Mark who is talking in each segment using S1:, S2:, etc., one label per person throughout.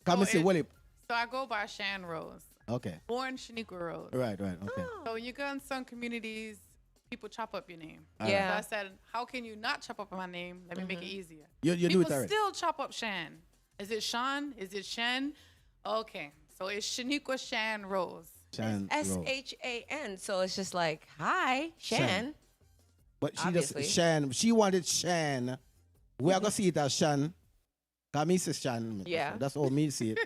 S1: Come and say, well,
S2: So I go by SHANROSE.
S1: okay.
S2: Born Shaniqua Rose.
S1: Right, okay.
S2: So when you go in some communities, people chop up your name.
S3: Yeah.
S2: So I said, how can you not chop up my name? Let me make it easier.
S1: You do
S2: People
S1: it already.
S2: still chop up Shan. Is it Shan? Is it Shan? Okay. So it's Shaniqua SHANROSE.
S1: Shan Rose.
S3: SHAN. So it's just like, hi, Shan.
S1: But she
S3: Obviously.
S1: just Shan. She wanted Shan. We are gonna see it as Shan. Cause me say Shan.
S3: Yeah.
S1: That's all me see it.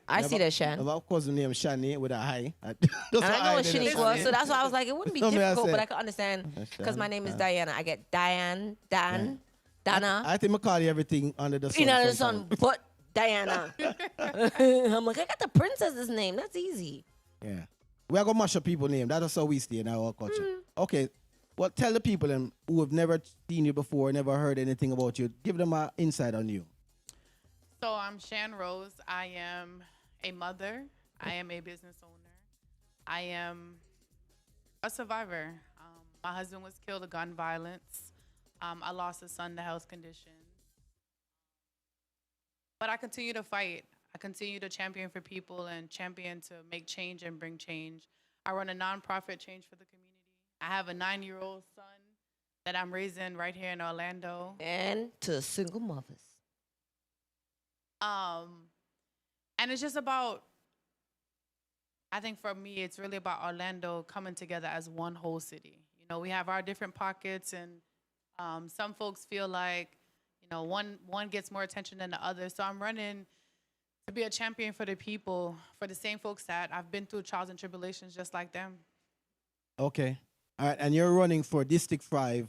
S3: I see that Shan.
S1: I have a cousin named Shani with a high.
S3: And I know what Shaniqua, so that's why I was like, it wouldn't be
S1: So me I
S3: difficult,
S1: say,
S3: but I could understand because my name is Diana. I get Diane, Dan,
S1: I
S3: Dana,
S1: think I call you everything under the sun.
S3: you know, the
S1: sometimes.
S3: son, but Diana. I'm like, I got the princess's name. That's easy.
S1: Yeah. We are gonna mash up people's name. That's how we stay in our culture. Okay. Well, tell the people who have never seen you before, never heard anything about you. Give them an insight on you.
S2: So I'm SHANROSE. I am a mother. I am a business owner. I am a survivor. My husband was killed of gun violence. I lost a son to health conditions. But I continue to fight. I continue to champion for people and champion to make change and bring change. I run a nonprofit, Change for the Community. I have a 9-year-old son that I'm raising right here in Orlando.
S3: And to single mothers.
S2: And it's just about, I think for me, it's really about Orlando coming together as one whole city. You know, we have our different pockets, and some folks feel like, you know, one gets more attention than the other. So I'm running to be a champion for the people, for the same folks that I've been through trials and tribulations just like them.
S1: Okay. All right. And you're running for District 5.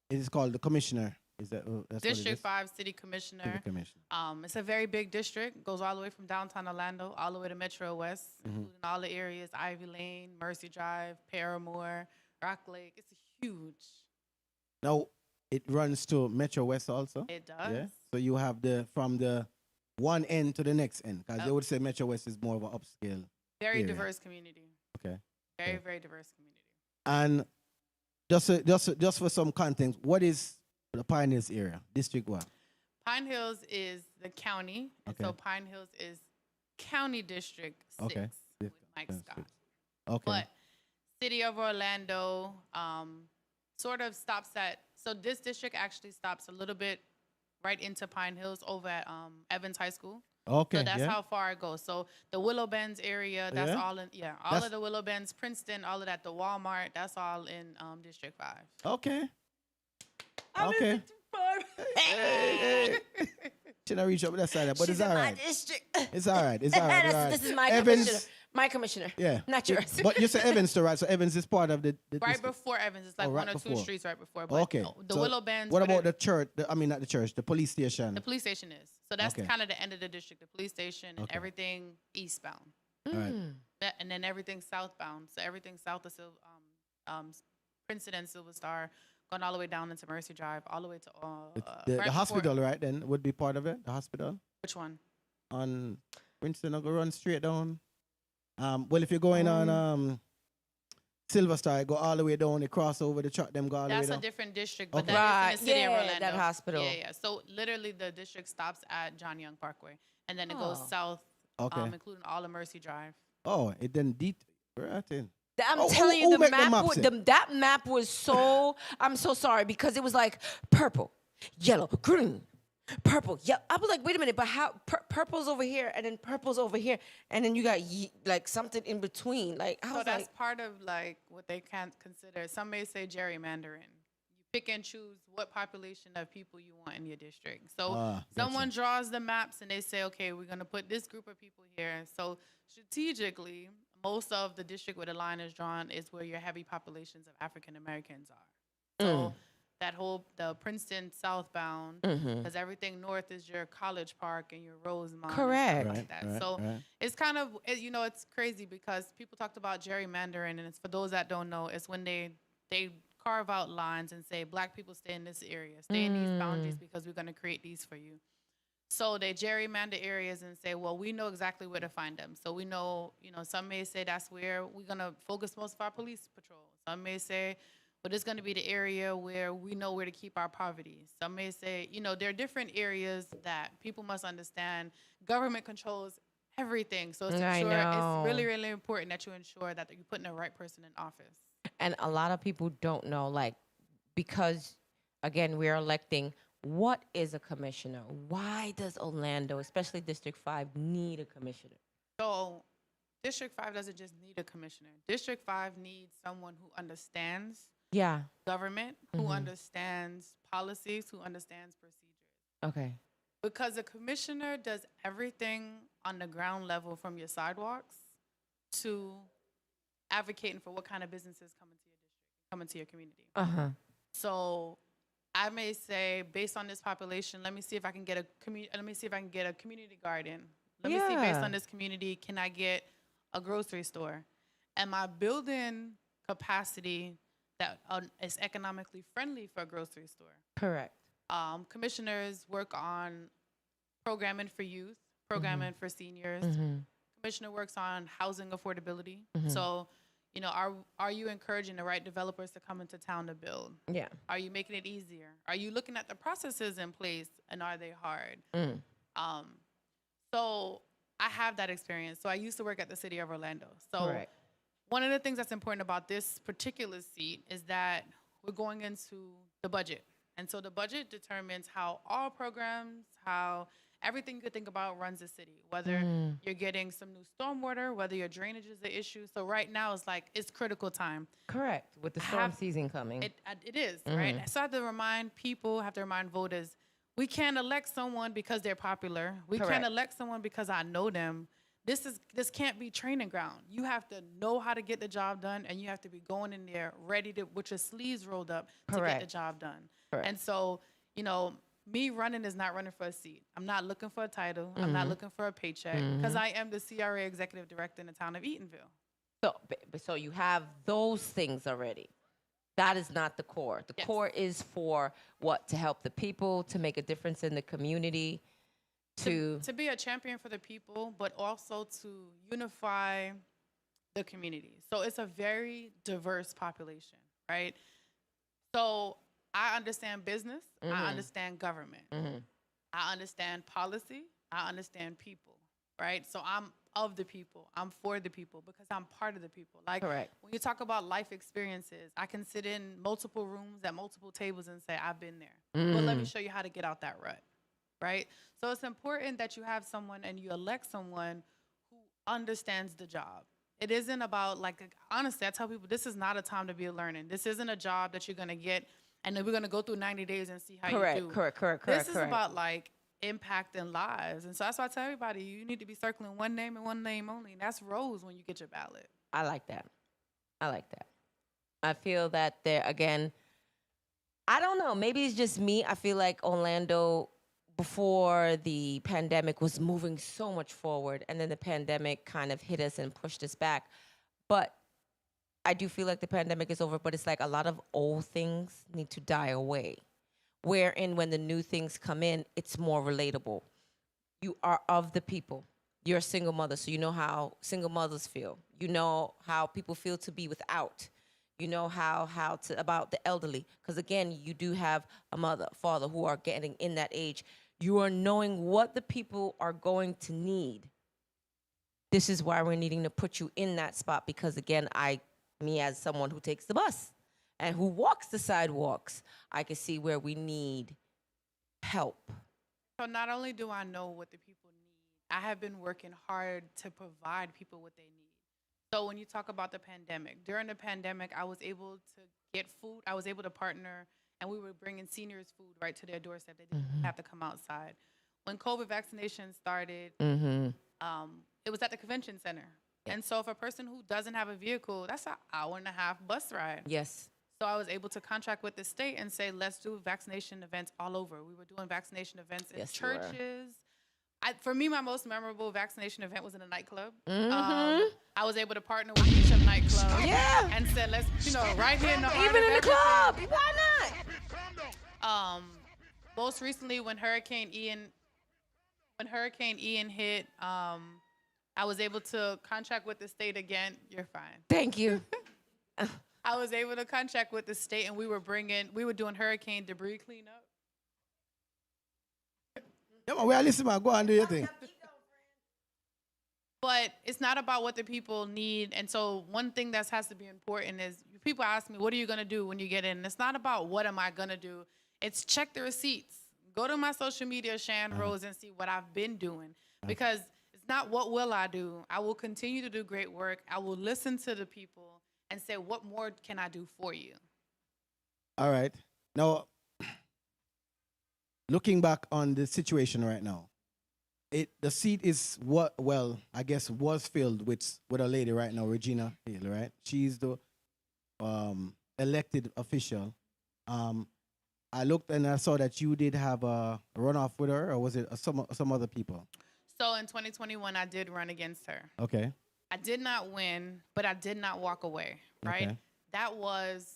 S1: It is called the Commissioner. Is that that's
S2: District
S1: what
S2: 5 City Commissioner.
S1: City Commissioner.
S2: It's a very big district. Goes all the way from downtown Orlando, all the way to Metro West, including all the areas, Ivy Lane, Mercy Drive, Paramore, Rock Lake. It's huge.
S1: Now, it runs to Metro West also?
S2: It does.
S1: Yeah. So you have from the one end to the next end. Because they would say Metro West is more of an upscale.
S2: Very
S1: area.
S2: diverse community.
S1: Okay.
S2: Very, very diverse community.
S1: And just for some context, what is the Pine Hills area? District what?
S2: Pine Hills is the county. And
S1: Okay.
S2: so Pine Hills is County District 6
S1: Okay.
S2: with Mike Scott.
S1: Okay.
S2: But City of Orlando sort of stops at, so this district actually stops a little bit right into Pine Hills over at Evans High School.
S1: Okay.
S2: So that's
S1: yeah.
S2: how far it goes. So the Willow Bends area, that's
S1: Yeah?
S2: all in, all
S1: That's-
S2: of the Willow Bends, Princeton, all of that, the Walmart, that's all in District 5.
S1: Okay. Okay. Hey. Should I reach up that side, but
S3: She's
S1: it's
S3: in
S1: all
S3: my
S1: right.
S3: district.
S1: It's all right. It's all right. All right.
S3: This is my
S1: Evans,
S3: commissioner. My commissioner.
S1: Yeah.
S3: Not yours.
S1: But you said Evans, too, right? So Evans is part of the
S2: Right
S1: district.
S2: before Evans, it's like
S1: right
S2: one or two
S1: before.
S2: streets right before. But
S1: Okay.
S2: the
S1: So
S2: Willow Bends.
S1: What
S2: where
S1: about the church? I mean, not the church, the police station.
S2: the police station is? So that's
S1: Okay.
S2: kind of the end of the district, the police station, and
S1: Okay.
S2: everything eastbound.
S1: All right.
S2: And then everything southbound. So everything south of Princeton and Silver Star, going all the way down into Mercy Drive, all the way to
S1: The
S2: right
S1: hospital,
S2: before,
S1: right, then would be part of it? The hospital?
S2: Which one?
S1: On Princeton, I'll go run straight down. Well, if you're going on Silver Star, go all the way down, they cross over the truck, them go all the way
S2: That's
S1: down.
S2: a different district, but
S1: Okay.
S2: that is in the city of
S3: Yeah,
S2: Orlando.
S3: that hospital.
S2: Yeah. So literally the district stops at John Young Parkway, and then it goes
S3: Oh.
S2: south,
S1: Okay.
S2: including all of Mercy Drive.
S1: Oh, it then right in.
S3: I'm
S1: Oh,
S3: telling
S1: who
S3: you, the
S1: make the
S3: map,
S1: maps then?
S3: that map was so, I'm so sorry, because it was like purple, yellow, green, purple. Yeah, I was like, wait a minute, but how, purple's over here, and then purple's over here, and then you got like something in between. Like, I
S2: So
S3: was
S2: that's
S3: like,
S2: part of like what they can't consider. Some may say gerrymandering. You pick and choose what population of people you want in your district. So
S1: Gotcha.
S2: someone draws the maps and they say, okay, we're gonna put this group of people here. So strategically, most of the district where the line is drawn is where your heavy populations of African Americans are. So that whole the Princeton southbound, because everything north is your College Park and your Rosemont. and
S3: Correct.
S2: stuff like that.
S1: Right,
S2: So
S1: right.
S2: it's kind of, it's crazy because people talked about gerrymandering, and it's for those that don't know, it's when they carve out lines and say black people stay in this area, stay in these boundaries because we're going to create these for you. So they gerrymander areas and say, well, we know exactly where to find them. So we know, some may say that's where we're going to focus most of our police patrol. Some may say, but it's going to be the area where we know where to keep our poverty. Some may say, there are different areas that people must understand. Government controls everything. So it's
S3: I
S2: ensure
S3: know.
S2: it's really, really important that you ensure that you're putting the right person in office.
S3: And a lot of people don't know, like, because again, we're electing. What is a commissioner? Why does Orlando, especially District 5, need a commissioner?
S2: So District 5 doesn't just need a commissioner. District 5 needs someone who understands
S3: Yeah.
S2: government, who understands policies, who understands procedures.
S3: Okay.
S2: Because a commissioner does everything on the ground level, from your sidewalks to advocating for what kind of businesses come into your district, come into your community. So I may say, based on this population, let me see if I can get a community garden. Let me see, based on this community, can I get a grocery store? Am I building capacity that is economically friendly for a grocery store?
S3: Correct.
S2: Commissioners work on programming for youth, programming for seniors. Commissioner works on housing affordability. So, you know, are you encouraging the right developers to come into town to build?
S3: Yeah.
S2: Are you making it easier? Are you looking at the processes in place, and are they hard? So I have that experience. So I used to work at the city of Orlando. So
S3: Right.
S2: one of the things that's important about this particular seat is that we're going into the budget. And so the budget determines how all programs, how everything you could think about runs the city, whether you're getting some new stormwater, whether your drainage is the issue. So right now it's critical time.
S3: Correct. With the storm season coming.
S2: It is, right? So I have to remind people, have to remind voters, we can't elect someone because they're popular. We can't elect someone because I know them. This can't be training ground. You have to know how to get the job done, and you have to be going in there ready to, with your sleeves rolled up, to get the job done. And so, you know, me running is not running for a seat. I'm not looking for a title. I'm not looking for a paycheck, because I am the CRA executive director in the town of Eatonville.
S3: So you have those things already. That is not the core. The core is for what? To help the people, to make a difference in the community, to
S2: be a champion for the people, but also to unify the community. So it's a very diverse population, right? So I understand business. I understand government. I understand policy. I understand people, right? So I'm of the people. I'm for the people because I'm part of the people. Like when you talk about life experiences, I can sit in multiple rooms at multiple tables and say, I've been there. Well, let me show you how to get out that rut, right? So it's important that you have someone and you elect someone who understands the job. It isn't about, like, honestly, I tell people, this is not a time to be learning. This isn't a job that you're going to get and then we're going to go through 90 days and see how you do. Correct. This is about, like, impacting lives. And so that's why I tell everybody, you need to be circling one name and one name only, and that's Rose when you get your ballot.
S3: I like that. I feel that there, again, I don't know, maybe it's just me. I feel like Orlando, before the pandemic, was moving so much forward, and then the pandemic kind of hit us and pushed us back. But I do feel like the pandemic is over, but it's like a lot of old things need to die away. Wherein when the new things come in, it's more relatable. You are of the people. You're a single mother, so you know how single mothers feel. You know how people feel to be without. You know how to about the elderly. Because again, you do have a mother, father who are getting in that age. You are knowing what the people are going to need. This is why we're needing to put you in that spot, because again, me as someone who takes the bus and who walks the sidewalks, I can see where we need help.
S2: So not only do I know what the people need, I have been working hard to provide people what they need. So when you talk about the pandemic, during the pandemic, I was able to get food. I was able to partner, and we were bringing seniors food right to their doorstep. They didn't have to come outside. When COVID vaccination started, it was at the convention center. And so if a person who doesn't have a vehicle, that's an hour and a half bus ride.
S3: Yes.
S2: So I was able to contract with the state and say, let's do vaccination events all over. We were doing vaccination events in churches. For me, my most memorable vaccination event was in a nightclub. I was able to partner with each of the nightclubs. And said, let's, right here in the heart
S3: Even
S2: of
S3: in the club. Why
S2: not? Most recently, when Hurricane Ian hit, I was able to contract with the state again. You're fine.
S3: Thank you.
S2: I was able to contract with the state, and we were doing hurricane debris cleanup.
S1: Yeah, man, we are listening, man. Go on, do your thing.
S2: But it's not about what the people need. And so one thing that has to be important is people ask me, what are you going to do when you get in? And it's not about what am I going to do. It's check the receipts. Go to my social media, SHANROSE, and see what I've been doing. Because it's not what will I do. I will continue to do great work. I will listen to the people and say, what more can I do for you?
S1: All right. Now, looking back on the situation right now, the seat is I guess was filled with a lady right now, Regina Hill, right? She's the elected official. I looked and I saw that you did have a runoff with her, or was it some other people?
S2: So in 2021, I did run against her.
S1: Okay.
S2: I did not win, but I did not walk away, right?
S1: Okay.
S2: That was,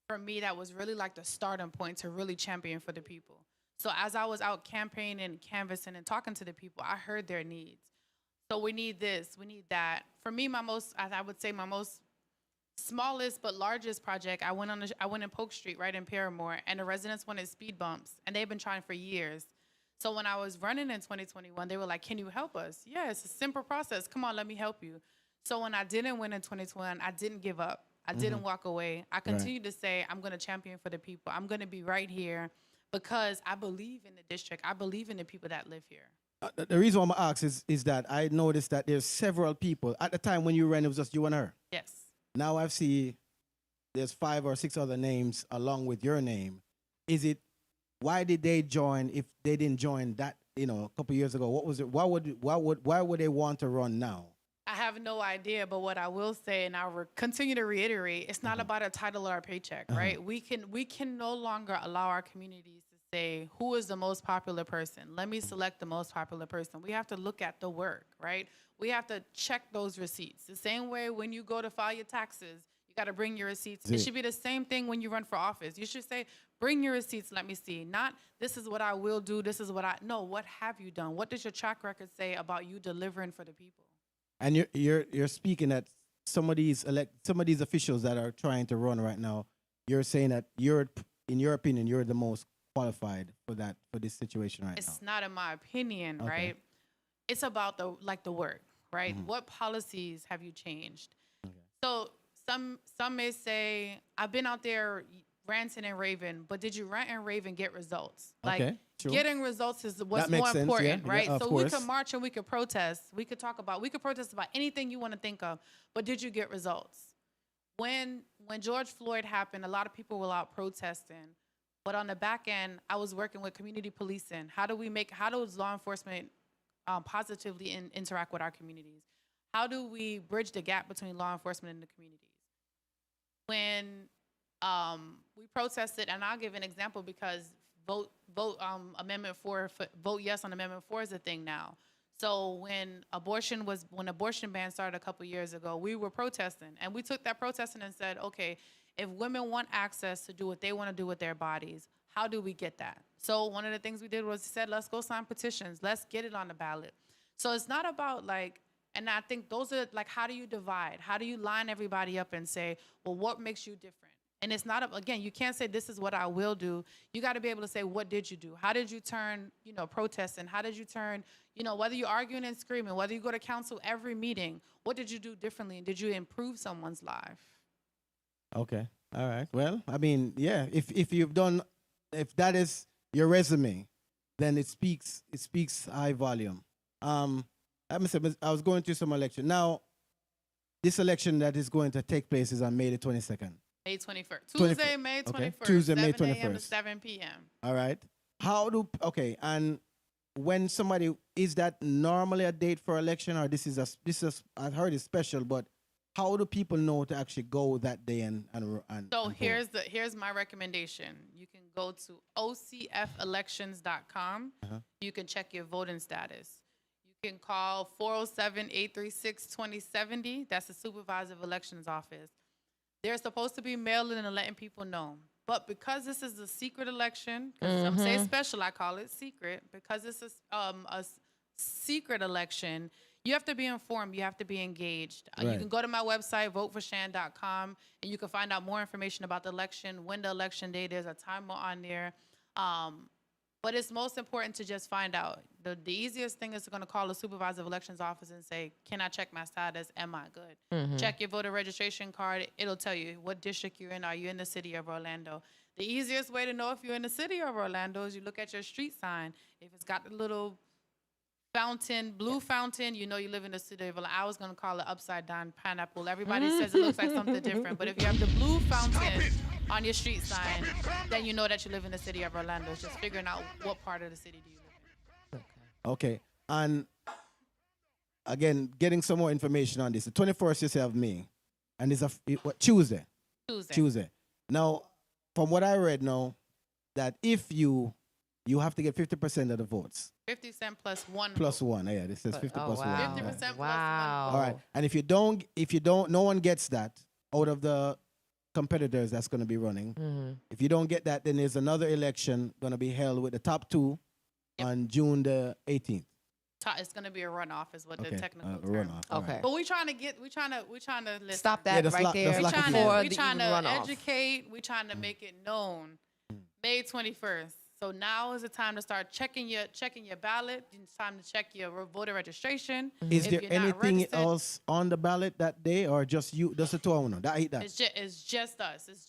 S2: for me, that was really like the starting point to really champion for the people. So as I was out campaigning, canvassing, and talking to the people, I heard their needs. So we need this, we need that. For me, I would say my most smallest but largest project, I went in Polk Street, right in Paramore, and the residents wanted speed bumps, and they've been trying for years. So when I was running in 2021, they were like, can you help us? Yeah, it's a simple process. Come on, let me help you. So when I didn't win in 2021, I didn't give up. I didn't walk away. I continued to say, I'm going to champion for the people. I'm going to be right here because I believe in the district. I believe in the people that live here.
S1: The reason why I'm going to ask is that I noticed that there's several people. At the time when you ran, it was just you and her.
S2: Yes.
S1: Now I see there's 5 or 6 other names along with your name. Why did they join if they didn't join that, a couple years ago? What was it? Why would they want to run now?
S2: I have no idea, but what I will say, and I'll continue to reiterate, it's not about a title or a paycheck, right? We can no longer allow our communities to say, who is the most popular person? Let me select the most popular person. We have to look at the work, right? We have to check those receipts. The same way when you go to file your taxes, you got to bring your receipts. It should be the same thing when you run for office. You should say, bring your receipts, let me see. Not, this is what I will do, no, what have you done? What does your track record say about you delivering for the people?
S1: And you're speaking at some of these officials that are trying to run right now. You're saying that in your opinion, you're the most qualified for this situation right now.
S2: It's not in my opinion, right? It's about the work, right? What policies have you changed? Okay. So some may say, I've been out there ranting and raving, but did you rant and rave and get results?
S1: Okay, sure.
S2: Getting results is what's more important, right?
S1: Yeah,
S2: so
S1: course.
S2: we could march and we could protest. We could protest about anything you want to think of, but did you get results? When George Floyd happened, a lot of people were out protesting, but on the back end, I was working with community policing. How does law enforcement positively interact with our communities? How do we bridge the gap between law enforcement and the communities? When we protested, and I'll give an example because vote yes on Amendment 4 is a thing now. So when abortion ban started a couple years ago, we were protesting, and we took that protesting and said, okay, if women want access to do what they want to do with their bodies, how do we get that? So one of the things we did was said, let's go sign petitions, let's get it on the ballot. So it's not about and I think those are how do you divide? How do you line everybody up and say, well, what makes you different? And it's not, again, you can't say this is what I will do. You got to be able to say, what did you do? How did you turn, protesting? How did you turn, whether you're arguing and screaming, whether you go to council every meeting, what did you do differently? And did you improve someone's life?
S1: Okay. All right. Well, I mean, yeah, if that is your resume, then it speaks high volume. I was going through some election. Now, this election that is going to take place is on May the 22nd.
S2: May 21st. Tuesday, May 21st.
S1: Okay. Tuesday, May
S2: 7 a.m. to
S1: 21st.
S2: 7 p.m.
S1: All right. And when somebody, is that normally a date for election, or this is I heard it's special, but how do people know to actually go that day and
S2: So here's my recommendation. You can go to ocfelections.com. You can check your voting status. You can call 407-836-2070. That's the Supervisor of Elections Office. They're supposed to be mailing and letting people know. But because this is a secret election, because I'm saying special, I call it secret, because this is a secret election, you have to be informed. You have to be engaged.
S1: Right.
S2: You can go to my website, voteforshan.com, and you can find out more information about the election, when the election day. There's a timer on there. But it's most important to just find out. The easiest thing is going to call the supervisor of elections office and say, can I check my status? Am I good? Check your voter registration card. It'll tell you what district you're in. Are you in the city of Orlando? The easiest way to know if you're in the city of Orlando is you look at your street sign. If it's got the little fountain, blue fountain, you know you live in the city of Orlando. I was going to call it upside down pineapple. Everybody says it looks like something different. But if you have the blue fountain on your street sign, then you know that you live in the city of Orlando. It's just figuring out what part of the city do you live in.
S1: Okay. And again, getting some more information on this. The 21st, you say, of May. And it's Tuesday. Tuesday. Now, from what I read now, that if you have to get 50% of the votes.
S2: 50 cents plus one.
S1: Plus one. Yeah, this says 50 plus one.
S2: 50% plus one.
S3: Wow.
S1: All right. And if you don't, no one gets that out of the competitors that's going to be running. If you don't get that, then there's another election going to be held with the top two on June the 18th.
S2: It's going to be a runoff, is what the technical term.
S1: Runoff. All
S3: Okay.
S1: right.
S2: But we trying to listen.
S3: Stop that
S1: that's
S3: right there
S1: that's lucky
S3: before
S1: for
S2: We
S3: the
S2: trying to
S3: runoff.
S2: educate. We trying to make it known. May 21st. So now is the time to start checking your ballot. It's time to check your voter registration.
S1: Is
S2: If
S1: there
S2: you're not
S1: anything
S2: registered,
S1: else on the ballot that day, or just you? Just the two of them? That.
S2: It's just us. It's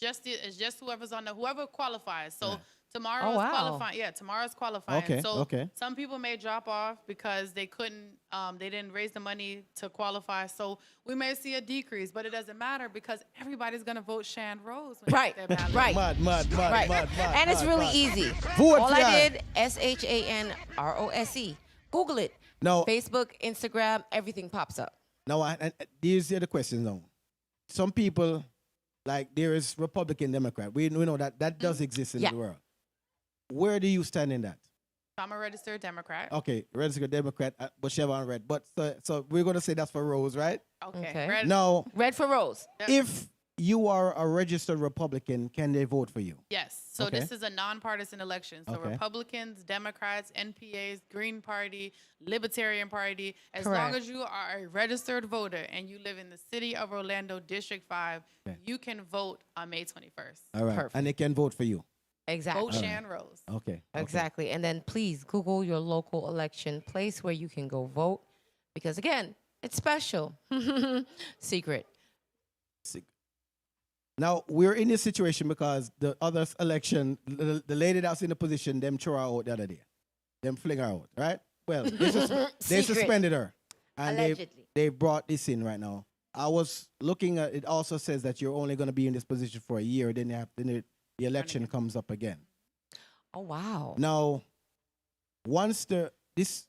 S2: just whoever's on whoever qualifies. So tomorrow
S3: Oh,
S2: is
S3: wow.
S2: qualifying. Yeah, tomorrow's qualifying.
S1: Okay,
S2: So
S1: okay.
S2: some people may drop off because they couldn't. They didn't raise the money to qualify. So we may see a decrease, but it doesn't matter because everybody's gonna vote SHANROSE. When
S3: Right,
S2: they get their ballot.
S3: right.
S1: Mud.
S3: Right. And it's really easy.
S1: Vote
S3: All
S1: for
S3: I
S1: that.
S3: did, SHANROSE. Google it.
S1: No.
S3: Facebook, Instagram, everything pops up.
S1: Now, and these are the questions now. Some people, like there is Republican, Democrat. We know that does exist in
S3: Yeah.
S1: the world. Where do you stand in that?
S2: I'm a registered Democrat.
S1: Okay, registered Democrat, but Chevron red. But so we're going to say that's for Rose, right?
S3: Okay.
S2: Red-
S1: Now,
S3: Red for Rose.
S1: if you are a registered Republican, can they vote for you?
S2: Yes. So
S1: Okay.
S2: this is a nonpartisan election. So
S1: Okay.
S2: Republicans, Democrats, NPAs, Green Party, Libertarian Party, as
S3: Correct.
S2: long as you are a registered voter and you live in the city of Orlando, District 5,
S1: Okay.
S2: you can vote on May 21st.
S1: All right.
S3: Perfect.
S1: And they can vote for you.
S3: Exactly.
S2: Vote SHANROSE.
S1: Okay.
S3: Exactly. And then please Google your local election place where you can go vote. Because again, it's special. Secret.
S1: Now, we're in this situation because the other election, the lady that's in the position, them throw her out the other day. Them fling her out, right? Well, they
S3: Secret.
S1: suspended her. And
S3: Allegedly.
S1: they brought this in right now. I was looking at it, also says that you're only going to be in this position for a year, then the election comes up again.
S3: Oh, wow.
S1: Now, once this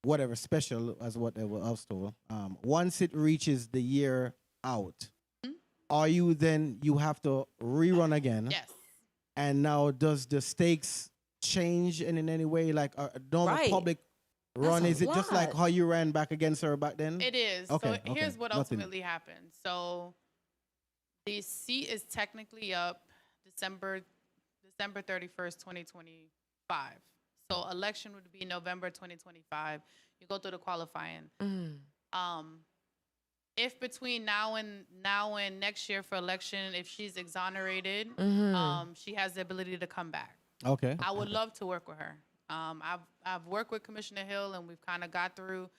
S1: whatever special as whatever I was told, once it reaches the year out, are you then you have to rerun again?
S2: Yes.
S1: And now does the stakes change in any way? Like normal
S3: Right.
S1: public run,
S3: a
S1: is it just like
S3: lot.
S1: how you ran back against her back then?
S2: It is.
S1: Okay,
S2: So
S1: okay.
S2: here's what
S1: Nothing.
S2: ultimately happened. So the seat is technically up December 31st, 2025. So election would be November 2025. You go through the qualifying. If between now and next year for election, if she's exonerated, she has the ability to come back.
S1: Okay.
S2: I would love to work with her. I've worked with Commissioner Hill, and we've kind of got through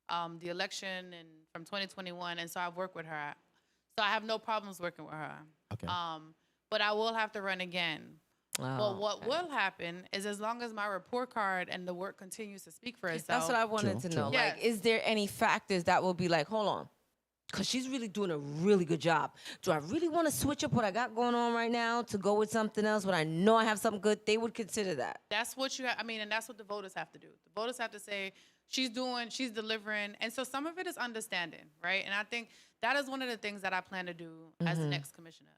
S2: the election and from 2021, and so I've worked with her. So I have no problems working with her.
S1: Okay.
S2: But I will have to run again. But
S3: Oh,
S2: what
S3: okay.
S2: will happen is as long as my report card and the work continues to speak for itself.
S3: That's what I wanted
S1: True,
S3: to know.
S1: true.
S3: Like,
S2: Yes.
S3: is there any factors that will be like, hold on, because she's really doing a really good job. Do I really want to switch up what I got going on right now to go with something else when I know I have something good? They would consider that.
S2: That's what and that's what the voters have to do. The voters have to say, she's doing, she's delivering. And so some of it is understanding, right? And I think that is one of the things that I plan to do as the next commissioner.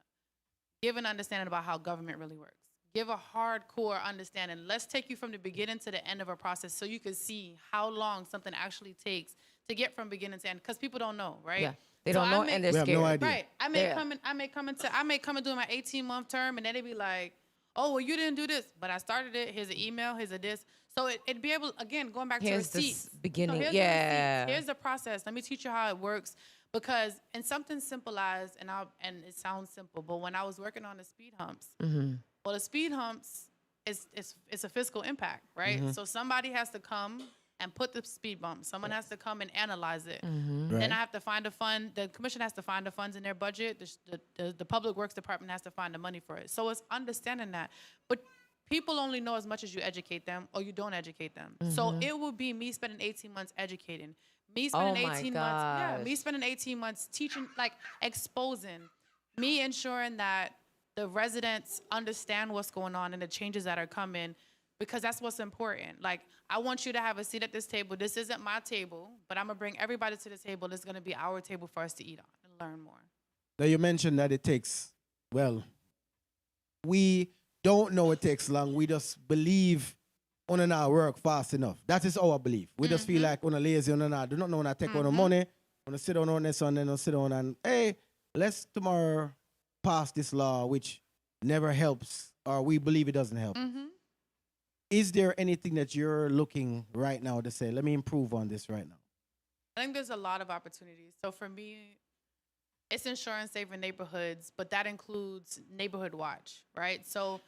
S2: Give an understanding about how government really works. Give a hardcore understanding. Let's take you from the beginning to the end of a process so you can see how long something actually takes to get from beginning to end. Because people don't know, right?
S3: Yeah. They
S2: So
S3: don't
S2: I
S3: know
S2: may-
S3: and they're
S1: We have
S3: scared.
S1: no idea.
S2: Right. I may
S3: Yeah.
S2: come and do my 18-month term, and then they be like, "Oh, well, you didn't do this, but I started it. Here's an email. Here's a this." So it'd be able, again, going back
S3: Here's
S2: to
S3: the
S2: receipts.
S3: beginning.
S2: here's the
S3: Yeah.
S2: receipts. Here's the process. Let me teach you how it works. Because in something simple as, and it sounds simple, but when I was working on the speed humps, well, the speed humps, it's a fiscal impact, right? So somebody has to come and put the speed bump. Someone has to come and analyze it.
S1: Right.
S2: Then I have to find a fund. The commission has to find the funds in their budget. The public works department has to find the money for it. So it's understanding that. But people only know as much as you educate them or you don't educate them. So it will be me spending 18 months educating. Me spending
S3: Oh my
S2: 18 months. Yeah,
S3: gosh.
S2: me spending 18 months teaching, like exposing. Me ensuring that the residents understand what's going on and the changes that are coming, because that's what's important. Like, I want you to have a seat at this table. This isn't my table, but I'm gonna bring everybody to the table. This is gonna be our table for us to eat on and learn more.
S1: Now you mentioned that it takes, well, we don't know it takes long. We just believe on an hour work fast enough. That is our belief. We just feel like on a lazy on an hour. Do not know when I take on the money, when I sit down on this one, then I sit down and, hey, let's tomorrow pass this law, which never helps, or we believe it doesn't help. Is there anything that you're looking right now to say, let me improve on this right now?
S2: I think there's a lot of opportunities. So for me, it's ensuring safer neighborhoods, but that includes neighborhood watch, right? So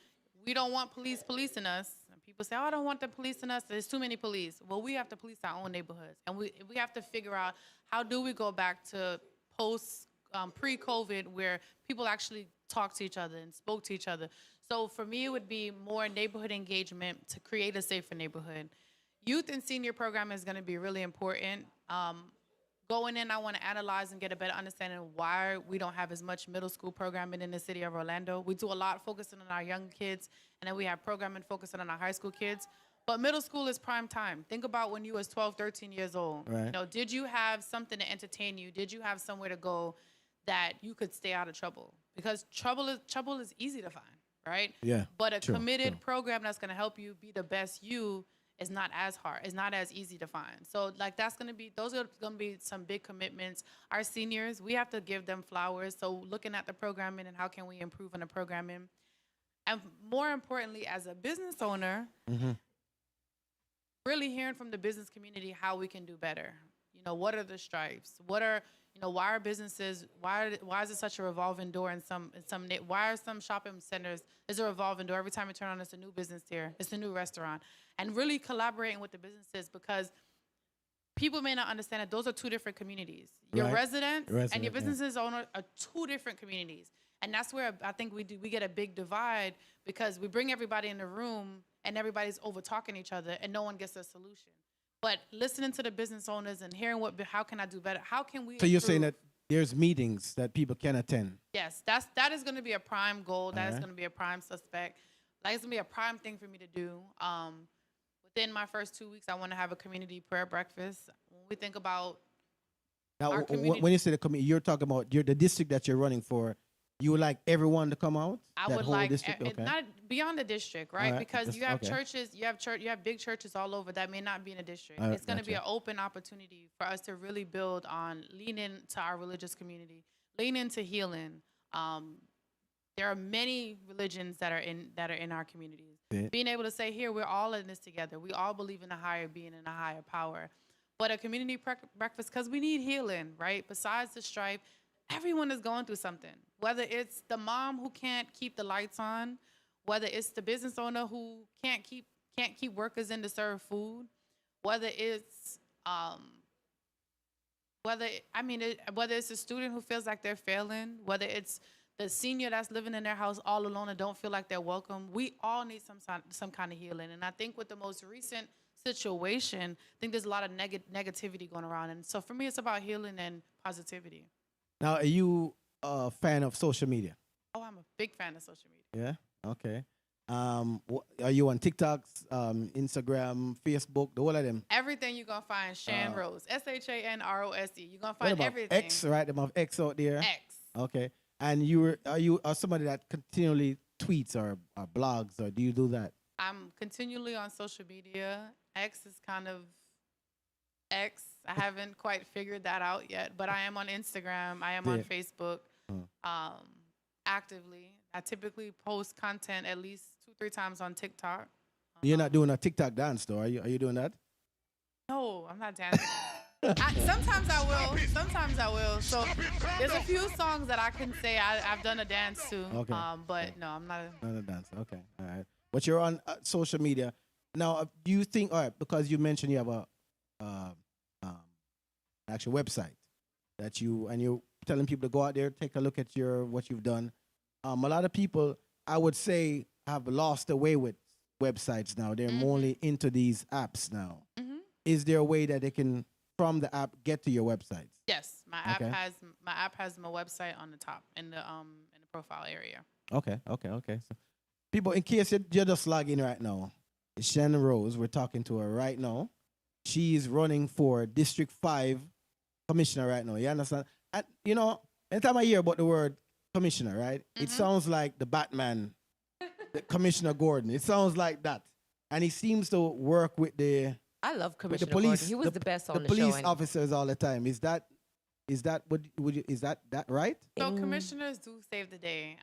S2: we don't want police policing us. And people say, oh, I don't want the policing us. There's too many police. Well, we have to police our own neighborhoods. And we have to figure out, how do we go back to pre-COVID, where people actually talked to each other and spoke to each other. So for me, it would be more neighborhood engagement to create a safer neighborhood. Youth and senior program is going to be really important. Going in, I want to analyze and get a better understanding of why we don't have as much middle school programming in the city of Orlando. We do a lot focusing on our young kids, and then we have programming focusing on our high school kids. But middle school is prime time. Think about when you was 12, 13 years old.
S1: Right.
S2: You know, did you have something to entertain you? Did you have somewhere to go that you could stay out of trouble? Because trouble is easy to find, right?
S1: Yeah,
S2: But a
S1: true,
S2: committed
S1: true.
S2: program that's going to help you be the best you is not as hard. It's not as easy to find. So like those are going to be some big commitments. Our seniors, we have to give them flowers. So looking at the programming and how can we improve on the programming. And more importantly, as a business owner, really hearing from the business community how we can do better. You know, what are the stripes? Why are businesses, why is it such a revolving door in some, why are some shopping centers, there's a revolving door. Every time you turn on, it's a new business here. It's a new restaurant. And really collaborating with the businesses, because people may not understand that those are two different communities. Your
S1: Right.
S2: residents and
S1: Resident,
S2: your
S1: yeah.
S2: businesses owner are two different communities. And that's where I think we get a big divide, because we bring everybody in the room and everybody's over talking each other and no one gets a solution. But listening to the business owners and hearing how can I do better? How can we
S1: So you're saying
S2: improve?
S1: that there's meetings that people can attend?
S2: Yes, that is going to be a prime goal. That is
S1: Alright.
S2: going to be a prime suspect. Like, it's going to be a prime thing for me to do. Within my first 2 weeks, I want to have a community prayer breakfast. When we think about
S1: Now,
S2: our community,
S1: when you say the community, you're talking about the district that you're running for. You would like everyone to come out?
S2: I
S1: That
S2: would
S1: whole
S2: like
S1: district? Okay.
S2: not beyond the district, right?
S1: Alright,
S2: Because
S1: just-
S2: you have
S1: okay.
S2: churches, you have big churches all over that may not be in a district.
S1: Alright,
S2: It's going to be an
S1: gotcha.
S2: open opportunity for us to really build on, lean into our religious community, lean into healing. There are many religions that are in our communities.
S1: Yeah.
S2: Being able to say, here, we're all in this together. We all believe in a higher being and a higher power. But a community breakfast, because we need healing, right? Besides the strife, everyone is going through something. Whether it's the mom who can't keep the lights on, whether it's the business owner who can't keep workers in to serve food, whether it's whether it's a student who feels like they're failing, whether it's the senior that's living in their house all alone and don't feel like they're welcome. We all need some kind of healing. And I think with the most recent situation, I think there's a lot of negativity going around. And so for me, it's about healing and positivity.
S1: Now, are you a fan of social media?
S2: Oh, I'm a big fan of social media.
S1: Yeah. Okay. Are you on TikTok, Instagram, Facebook, the whole of them?
S2: Everything you're going to find, SHANROSE, SHANROSE. You're going to
S1: What
S2: find
S1: about
S2: everything.
S1: X, right? Them have X out there.
S2: X.
S1: Okay. And are you somebody that continually tweets or blogs, or do you do that?
S2: I'm continually on social media. X is kind of X. I haven't quite figured that out yet, but I am on Instagram. I am on
S1: Yeah.
S2: Facebook actively. I typically post content at least 2-3 times on TikTok.
S1: You're not doing a TikTok dance, though, are you? Are you doing that?
S2: No, I'm not dancing. Sometimes I will. Sometimes I will. So there's a few songs that I can say I've done a dance to.
S1: Okay.
S2: But no, I'm not.
S1: Not a dance. Okay. All right. but you're on social media now. Do you think, all right, because you mentioned you have a um, actual website that you're telling people to go out there, take a look at what you've done. A lot of people, I would say, have lost their way with websites now. They're more into these apps now. Is there a way that they can, from the app, get to your websites?
S2: Yes, my app has my website on the top in the profile area.
S1: Okay. So, people, in case you're just logging right now, SHANROSE, we're talking to her right now. She's running for District 5 commissioner right now. You understand? And, anytime I hear about the word commissioner, right, it sounds like the Batman, the Commissioner Gordon. It sounds like that. And he seems to work with the
S3: I love Commissioner
S1: police.
S3: Gordon. He was the best on the
S1: police
S3: show.
S1: officers all the time. Is that right?
S2: So commissioners do save the day.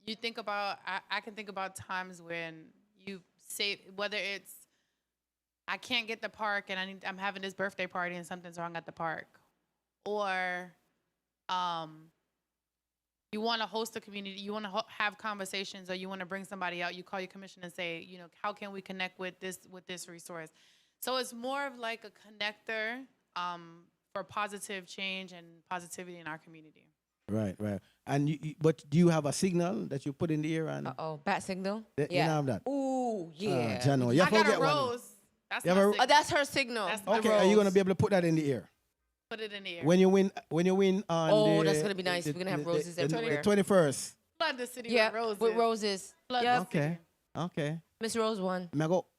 S2: You think about, I can think about times when you say, whether it's I can't get the park and I'm having this birthday party and something's wrong at the park, or you want to host a community, you want to have conversations, or you want to bring somebody out, you call your commission and say, how can we connect with this resource? So it's more of like a connector for positive change and positivity in our community.
S1: Right. And but do you have a signal that you put in the ear? And
S3: bat signal?
S1: You don't have that?
S3: Ooh, yeah.
S1: Jano,
S2: I got a rose. That's my signal.
S3: Oh, that's her signal.
S2: That's my
S1: Okay,
S2: rose.
S1: are you gonna be able to put that in the ear?
S2: Put it in the air.
S1: When you win on
S3: that's gonna be nice. We're gonna have roses everywhere.
S1: The 21st.
S2: Flood the city
S3: Yeah,
S2: with roses.
S3: with roses.
S2: Flood
S3: Yep.
S2: the city.
S1: Okay.
S3: Miss Rose won.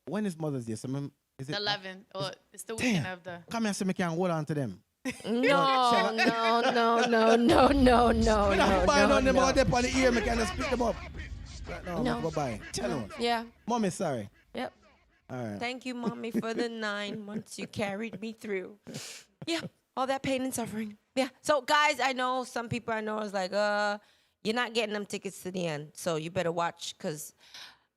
S1: When is Mother's Day? Is it
S2: The 11th. Or it's the weekend
S1: Damn.
S2: of the.
S1: Come here so we can hold on to them.
S3: No.
S1: I'm buying on them out there on the ear, we can just pick them up. Right now,
S3: No.
S1: go buy. Tell them.
S3: Yeah.
S1: Mommy, sorry.
S3: Yep.
S1: All right.
S3: Thank you, Mommy, for the 9 months you carried me through. Yeah, all that pain and suffering. Yeah. So, guys, I know some people I know is like, you're not getting them tickets to the end, so you better watch because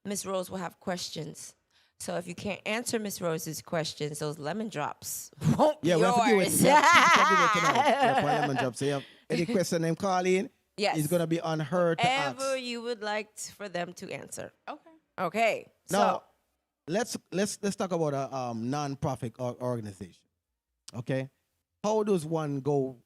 S3: Miss Rose will have questions. So if you can't answer Miss Rose's questions, those lemon drops won't be
S1: Yeah, we have to give it.
S3: yours.
S1: We have to give it tonight. Yeah, for lemon drop. So you have any question them call in,
S3: Yes.
S1: it's gonna be on her to ask.
S3: Whatever you would like for them to answer.
S2: Okay.
S3: Okay.
S1: Now,
S3: So
S1: let's talk about a non-profit organization. Okay, how does one go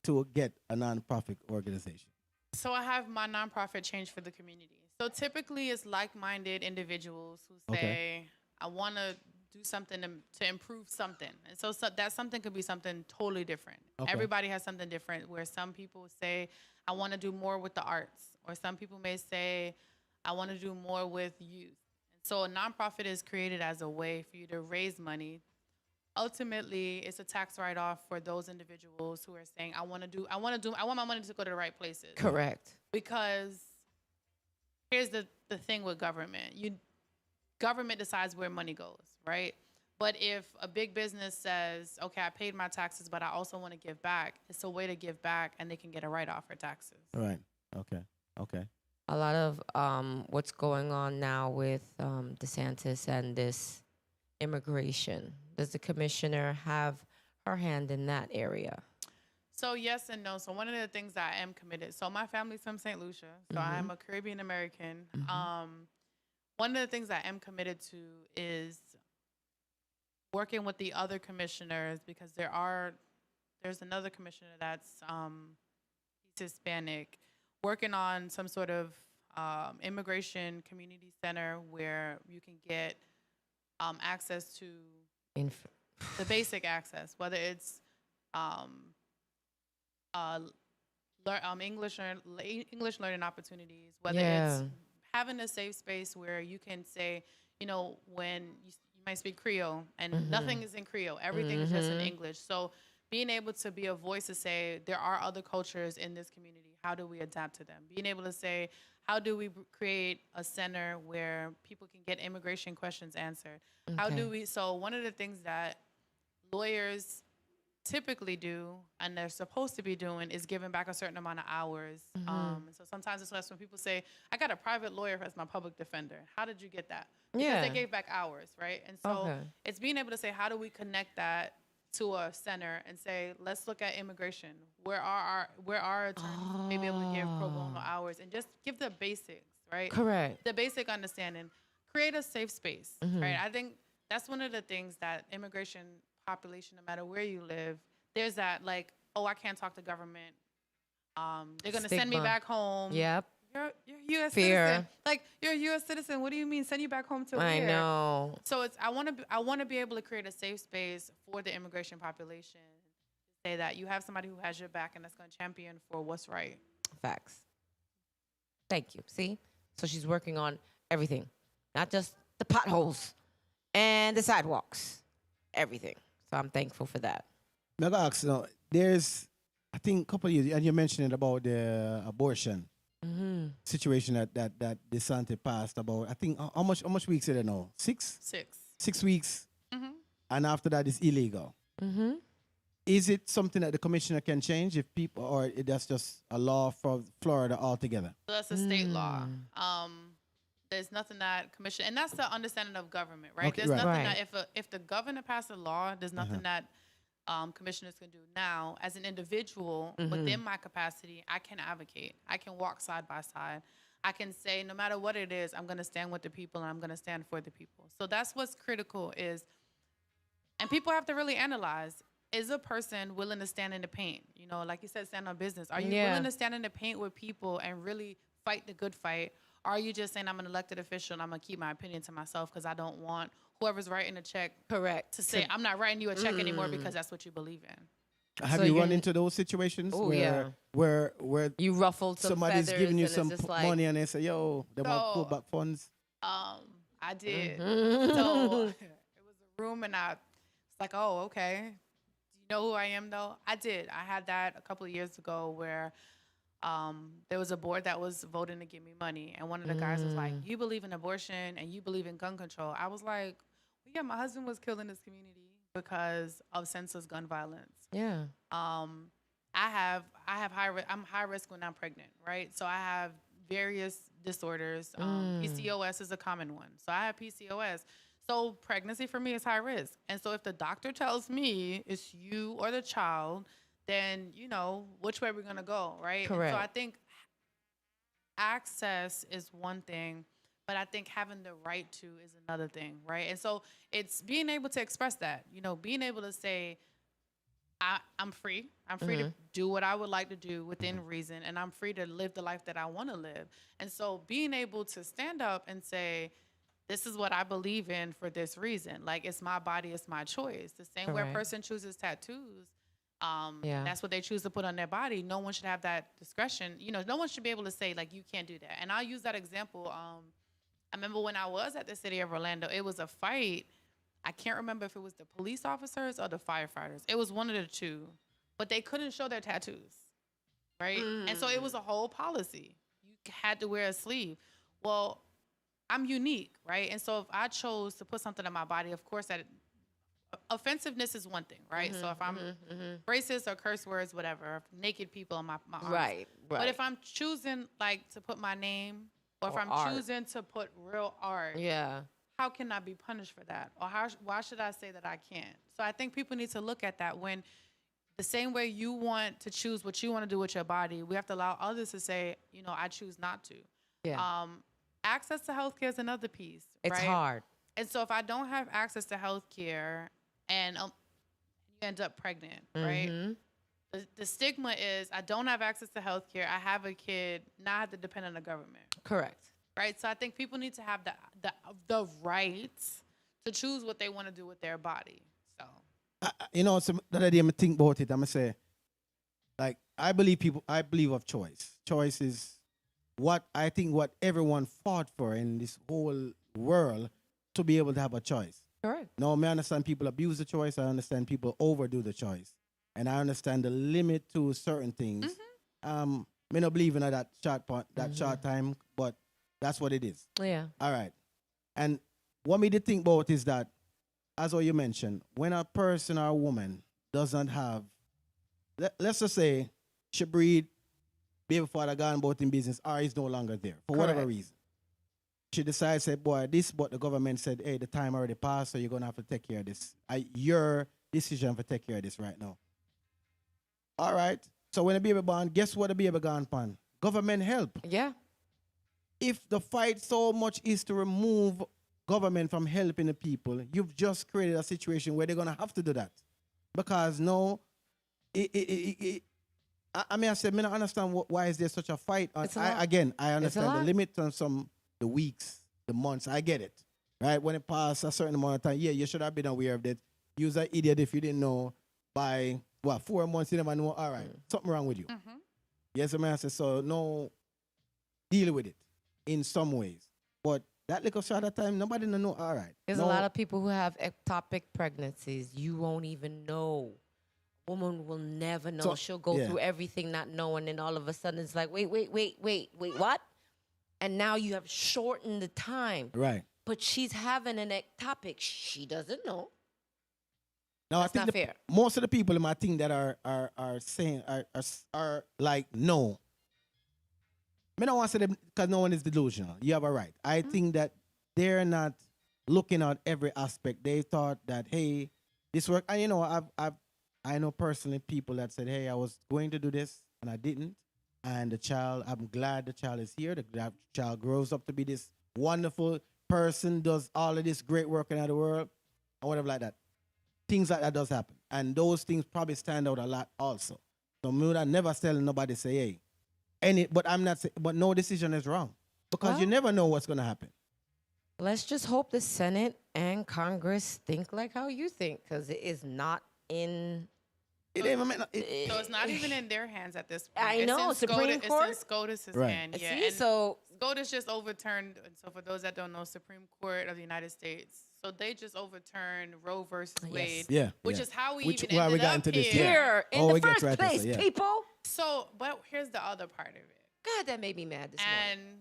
S1: to get a non-profit organization?
S2: So I have my nonprofit Change for the Community. So typically it's like-minded individuals who say,
S1: Okay.
S2: I want to do something to improve something. And so that something could be something totally different.
S1: Okay.
S2: Everybody has something different, where some people say, I want to do more with the arts. Or some people may say, I want to do more with youth. And so a nonprofit is created as a way for you to raise money. Ultimately, it's a tax write-off for those individuals who are saying, I want my money to go to the right places.
S3: correct.
S2: Because here's the thing with government. Government decides where money goes, right? But if a big business says, okay, I paid my taxes, but I also want to give back, it's a way to give back, and they can get a write-off for taxes.
S1: Right. Okay.
S3: A lot of what's going on now with DeSantis and this immigration. Does the commissioner have her hand in that area?
S2: So yes and no. So one of the things that I am committed. So my family's from St. Lucia. So I'm a Caribbean American. One of the things I am committed to is working with the other commissioners, because there's another commissioner that's he's Hispanic, working on some sort of immigration community center where you can get access to the basic access, whether it's English learning opportunities, whether it's having a safe space where you can say, when you might speak Creole and nothing is in Creole, everything is just in English. So being able to be a voice to say there are other cultures in this community, how do we adapt to them? Being able to say, how do we create a center where people can get immigration questions answered? How do we, so one of the things that lawyers typically do, and they're supposed to be doing, is giving back a certain amount of hours. So sometimes it's less when people say, I got a private lawyer as my public defender. How did you get that? Because they gave back hours, right? And so it's being able to say, how do we connect that to a center and say, let's look at immigration. Where are our attorneys maybe able to give pro bono hours and just give the basics, right?
S3: Correct.
S2: The basic understanding, create a safe space, right? I think that's one of the things that immigration population, no matter where you live, there's that like, oh, I can't talk to government. They're gonna send me
S3: Stigma.
S2: back home.
S3: Yep.
S2: You're a U.S.
S3: Fear.
S2: citizen. Like you're a U.S. citizen. What do you mean send you back home to
S3: I
S2: where?
S3: know.
S2: So it's I want to be able to create a safe space for the immigration population. Say that you have somebody who has your back and that's going to champion for what's right.
S3: Facts. Thank you. See? So she's working on everything, not just the potholes and the sidewalks, everything. So I'm thankful for that.
S1: Now, I gotta ask, there's, I think, a couple of years, and you mentioned about the abortion situation that DeSantis passed about. I think how much weeks is it now? 6?
S2: 6.
S1: 6 weeks,
S2: Mm-hmm.
S1: and after that it's illegal. Is it something that the commissioner can change if people, or that's just a law for Florida altogether?
S2: So that's a state law. There's nothing that commission, and that's the understanding of government, right?
S1: Okay,
S2: There's
S1: right.
S2: nothing
S3: Right.
S2: that if the governor passed a law, there's nothing that commissioners can do. Now, as an individual within my capacity, I can advocate. I can walk side by side. I can say, no matter what it is, I'm going to stand with the people and I'm going to stand for the people. So that's what's critical is, and people have to really analyze, is a person willing to stand in the paint? You know, like you said, stand on business. Are you willing to stand in the paint with people and really fight the good fight? Or are you just saying, I'm an elected official and I'm going to keep my opinion to myself because I don't want whoever's writing a check
S3: Correct.
S2: to say, I'm not writing you a check anymore because that's what you believe in.
S1: Have
S3: So
S1: you
S3: you're
S1: run
S3: n-
S1: into those situations
S3: Oh,
S1: where,
S3: yeah.
S1: where
S3: You ruffled some
S1: somebody's
S3: feathers
S1: giving you
S3: and
S1: some
S3: it's just like,
S1: money and they say, yo, they want to pull
S2: So-
S1: back funds?
S2: I did. So it was a room and I was like, oh, okay. Do you know who I am though? I did. I had that a couple of years ago where there was a board that was voting to give me money. And one of the guys was like, you believe in abortion and you believe in gun control. I was like, well, yeah, my husband was killed in this community because of senseless gun violence.
S3: yeah.
S2: I'm high risk when I'm pregnant, right? So I have various disorders. PCOS is a common one. So I have PCOS. So pregnancy for me is high risk. And so if the doctor tells me it's you or the child, then you know which way we're gonna go, right? And
S3: Correct.
S2: so I think access is one thing, but I think having the right to is another thing, right? And so it's being able to express that, you know, being able to say, I'm free. I'm free to do what I would like to do within reason, and I'm free to live the life that I want to live. And so being able to stand up and say, this is what I believe in for this reason. Like, it's my body, it's my choice. The same way a
S3: Correct.
S2: person chooses tattoos,
S3: Yeah.
S2: that's what they choose to put on their body. No one should have that discretion. You know, no one should be able to say, like, you can't do that. And I'll use that example. I remember when I was at the city of Orlando, it was a fight. I can't remember if it was the police officers or the firefighters. It was one of the two. But they couldn't show their tattoos, right? And so it was a whole policy. You had to wear a sleeve. Well, I'm unique, right? And so if I chose to put something on my body, of course, that offensiveness is one thing, right? So if I'm racist or curse words, whatever, naked people on my arms.
S3: Right.
S2: But if I'm choosing, like, to put my name, or if
S3: Or
S2: I'm
S3: art.
S2: choosing to put real art,
S3: Yeah.
S2: how can I be punished for that? Or why should I say that I can't? So I think people need to look at that when the same way you want to choose what you want to do with your body, we have to allow others to say, you know, I choose not to.
S3: Yeah.
S2: Access to healthcare is another piece.
S3: It's
S2: right?
S3: hard.
S2: And so if I don't have access to healthcare and you end up pregnant, right? The stigma is I don't have access to healthcare. I have a kid. Now I have to depend on the government.
S3: Correct.
S2: Right. So I think people need to have the right to choose what they want to do with their body. So
S1: You know, so the other day I think about it, I'm going to say, like, I believe of choice. Choice is what everyone fought for in this whole world, to be able to have a choice.
S3: Correct.
S1: Now, I understand people abuse the choice. I understand people overdo the choice. And I understand the limit to certain things. Me not believe in that short time, but that's what it is.
S3: Yeah.
S1: All right. And what me to think about is that, as what you mentioned, when a person or a woman doesn't have, let's just say, she breed, baby father gone about in business, or is no longer there for whatever
S3: Correct.
S1: reason. She decides, say, boy, this, but the government said, hey, the time already passed, so you're going to have to take care of this. Your decision to take care of this right now. All right. So when the baby born, guess what the baby gone upon? Government help.
S3: Yeah.
S1: if the fight so much is to remove government from helping the people, you've just created a situation where they're gonna have to do that. Because no, I mean, I said, I don't understand why is there such a fight.
S3: It's a lot.
S1: I understand the
S3: lot.
S1: limit on the weeks, the months. I get it, right? When it passed a certain amount of time, yeah, you should have been aware of that. You was an idiot if you didn't know by 4 months. You never know. All right, something wrong with you. Yes, I said so. No, deal with it in some ways, but that little short of time, nobody know. All right,
S3: There's a lot of people who have ectopic pregnancies. You won't even know. Woman will never know.
S1: So,
S3: she'll go through everything not knowing, and all of a sudden it's like, wait, what? And now you have shortened the time.
S1: Right.
S3: But she's having an ectopic. She doesn't know.
S1: Now,
S3: That's
S1: I think
S3: not fair.
S1: most of the people in my thing that are saying are like no. I don't want to say them because no one is delusional. You have a right. I think that they're not looking at every aspect. They thought that hey, this work. And you know, I know personally people that said hey, I was going to do this and I didn't. And the child, I'm glad the child is here. The child grows up to be this wonderful person, does all of this great work in the world, or whatever like that. Things like that does happen. And those things probably stand out a lot also. So me would never tell nobody say, hey, but I'm not saying, but no decision is wrong. Because you never know what's going to happen.
S3: Let's just hope the Senate and Congress think like how you think, because it is not in...
S2: So it's not even in their hands at this point.
S3: I know, Supreme Court?
S2: It's in SCOTUS's
S1: Right.
S2: hand. Yeah.
S3: See,
S2: And
S3: so...
S2: SCOTUS just overturned, and so for those that don't know, Supreme Court of the United States. So they just overturned Roe versus Wade,
S1: Yeah.
S2: which is how we
S1: Which
S2: even
S1: why
S2: ended
S1: we got
S2: up
S1: into this,
S2: here.
S3: Here, in
S1: Oh,
S3: the
S1: we get
S3: first
S1: right to
S3: place,
S1: this, yeah.
S3: people.
S2: So, but here's the other part of it.
S3: God, that made me mad this morning.
S2: And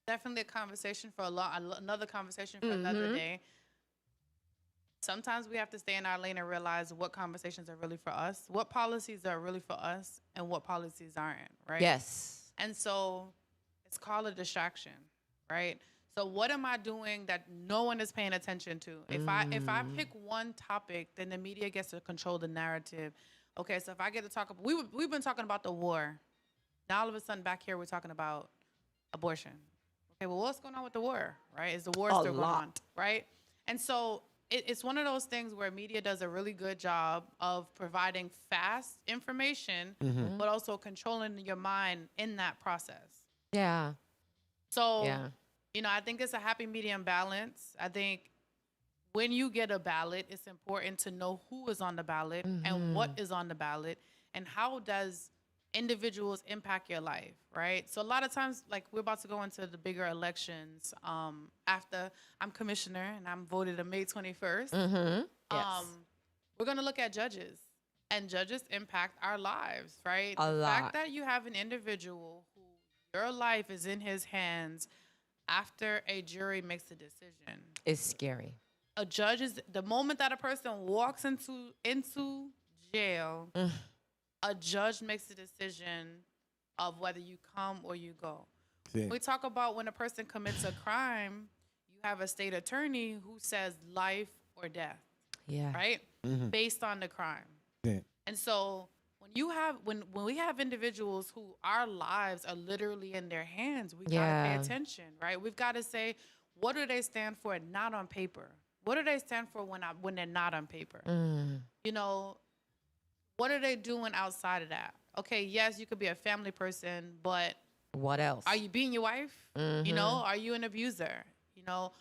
S2: definitely a conversation for another conversation for another day. Sometimes we have to stay in our lane and realize what conversations are really for us, what policies are really for us, and what policies aren't, right?
S3: Yes.
S2: And so it's called a distraction, right? So what am I doing that no one is paying attention to? If I pick one topic, then the media gets to control the narrative. Okay, so if I get to talk about, we've been talking about the war. Now all of a sudden back here we're talking about abortion. Okay, well what's going on with the war, right? Is the war still going on, right? And so it's one of those things where media does a really good job of providing fast information, but also controlling your mind in that process.
S3: Yeah.
S2: So, you know, I think it's a happy medium balance. I think when you get a ballot, it's important to know who is on the ballot and what is on the ballot and how does individuals impact your life, right? So a lot of times, like we're about to go into the bigger elections after I'm commissioner and I'm voted on May 21st.
S3: Yes.
S2: We're going to look at judges, and judges impact our lives, right?
S3: A
S2: The
S3: lot.
S2: fact that you have an individual who your life is in his hands after a jury makes a decision.
S3: It's scary.
S2: A judge is, the moment that a person walks into jail, a judge makes the decision of whether you come or you go. We talk about when a person commits a crime, you have a state attorney who says life or death,
S3: Yeah.
S2: right? Based on the crime.
S1: Yeah.
S2: And so when we have individuals who our lives are literally in their hands, we gotta pay attention, right? We've got to say, what do they stand for not on paper? What do they stand for when they're not on paper? You know, what are they doing outside of that? Okay, yes, you could be a family person, but
S3: What else?
S2: are you beating your wife? You know, are you an abuser? You know,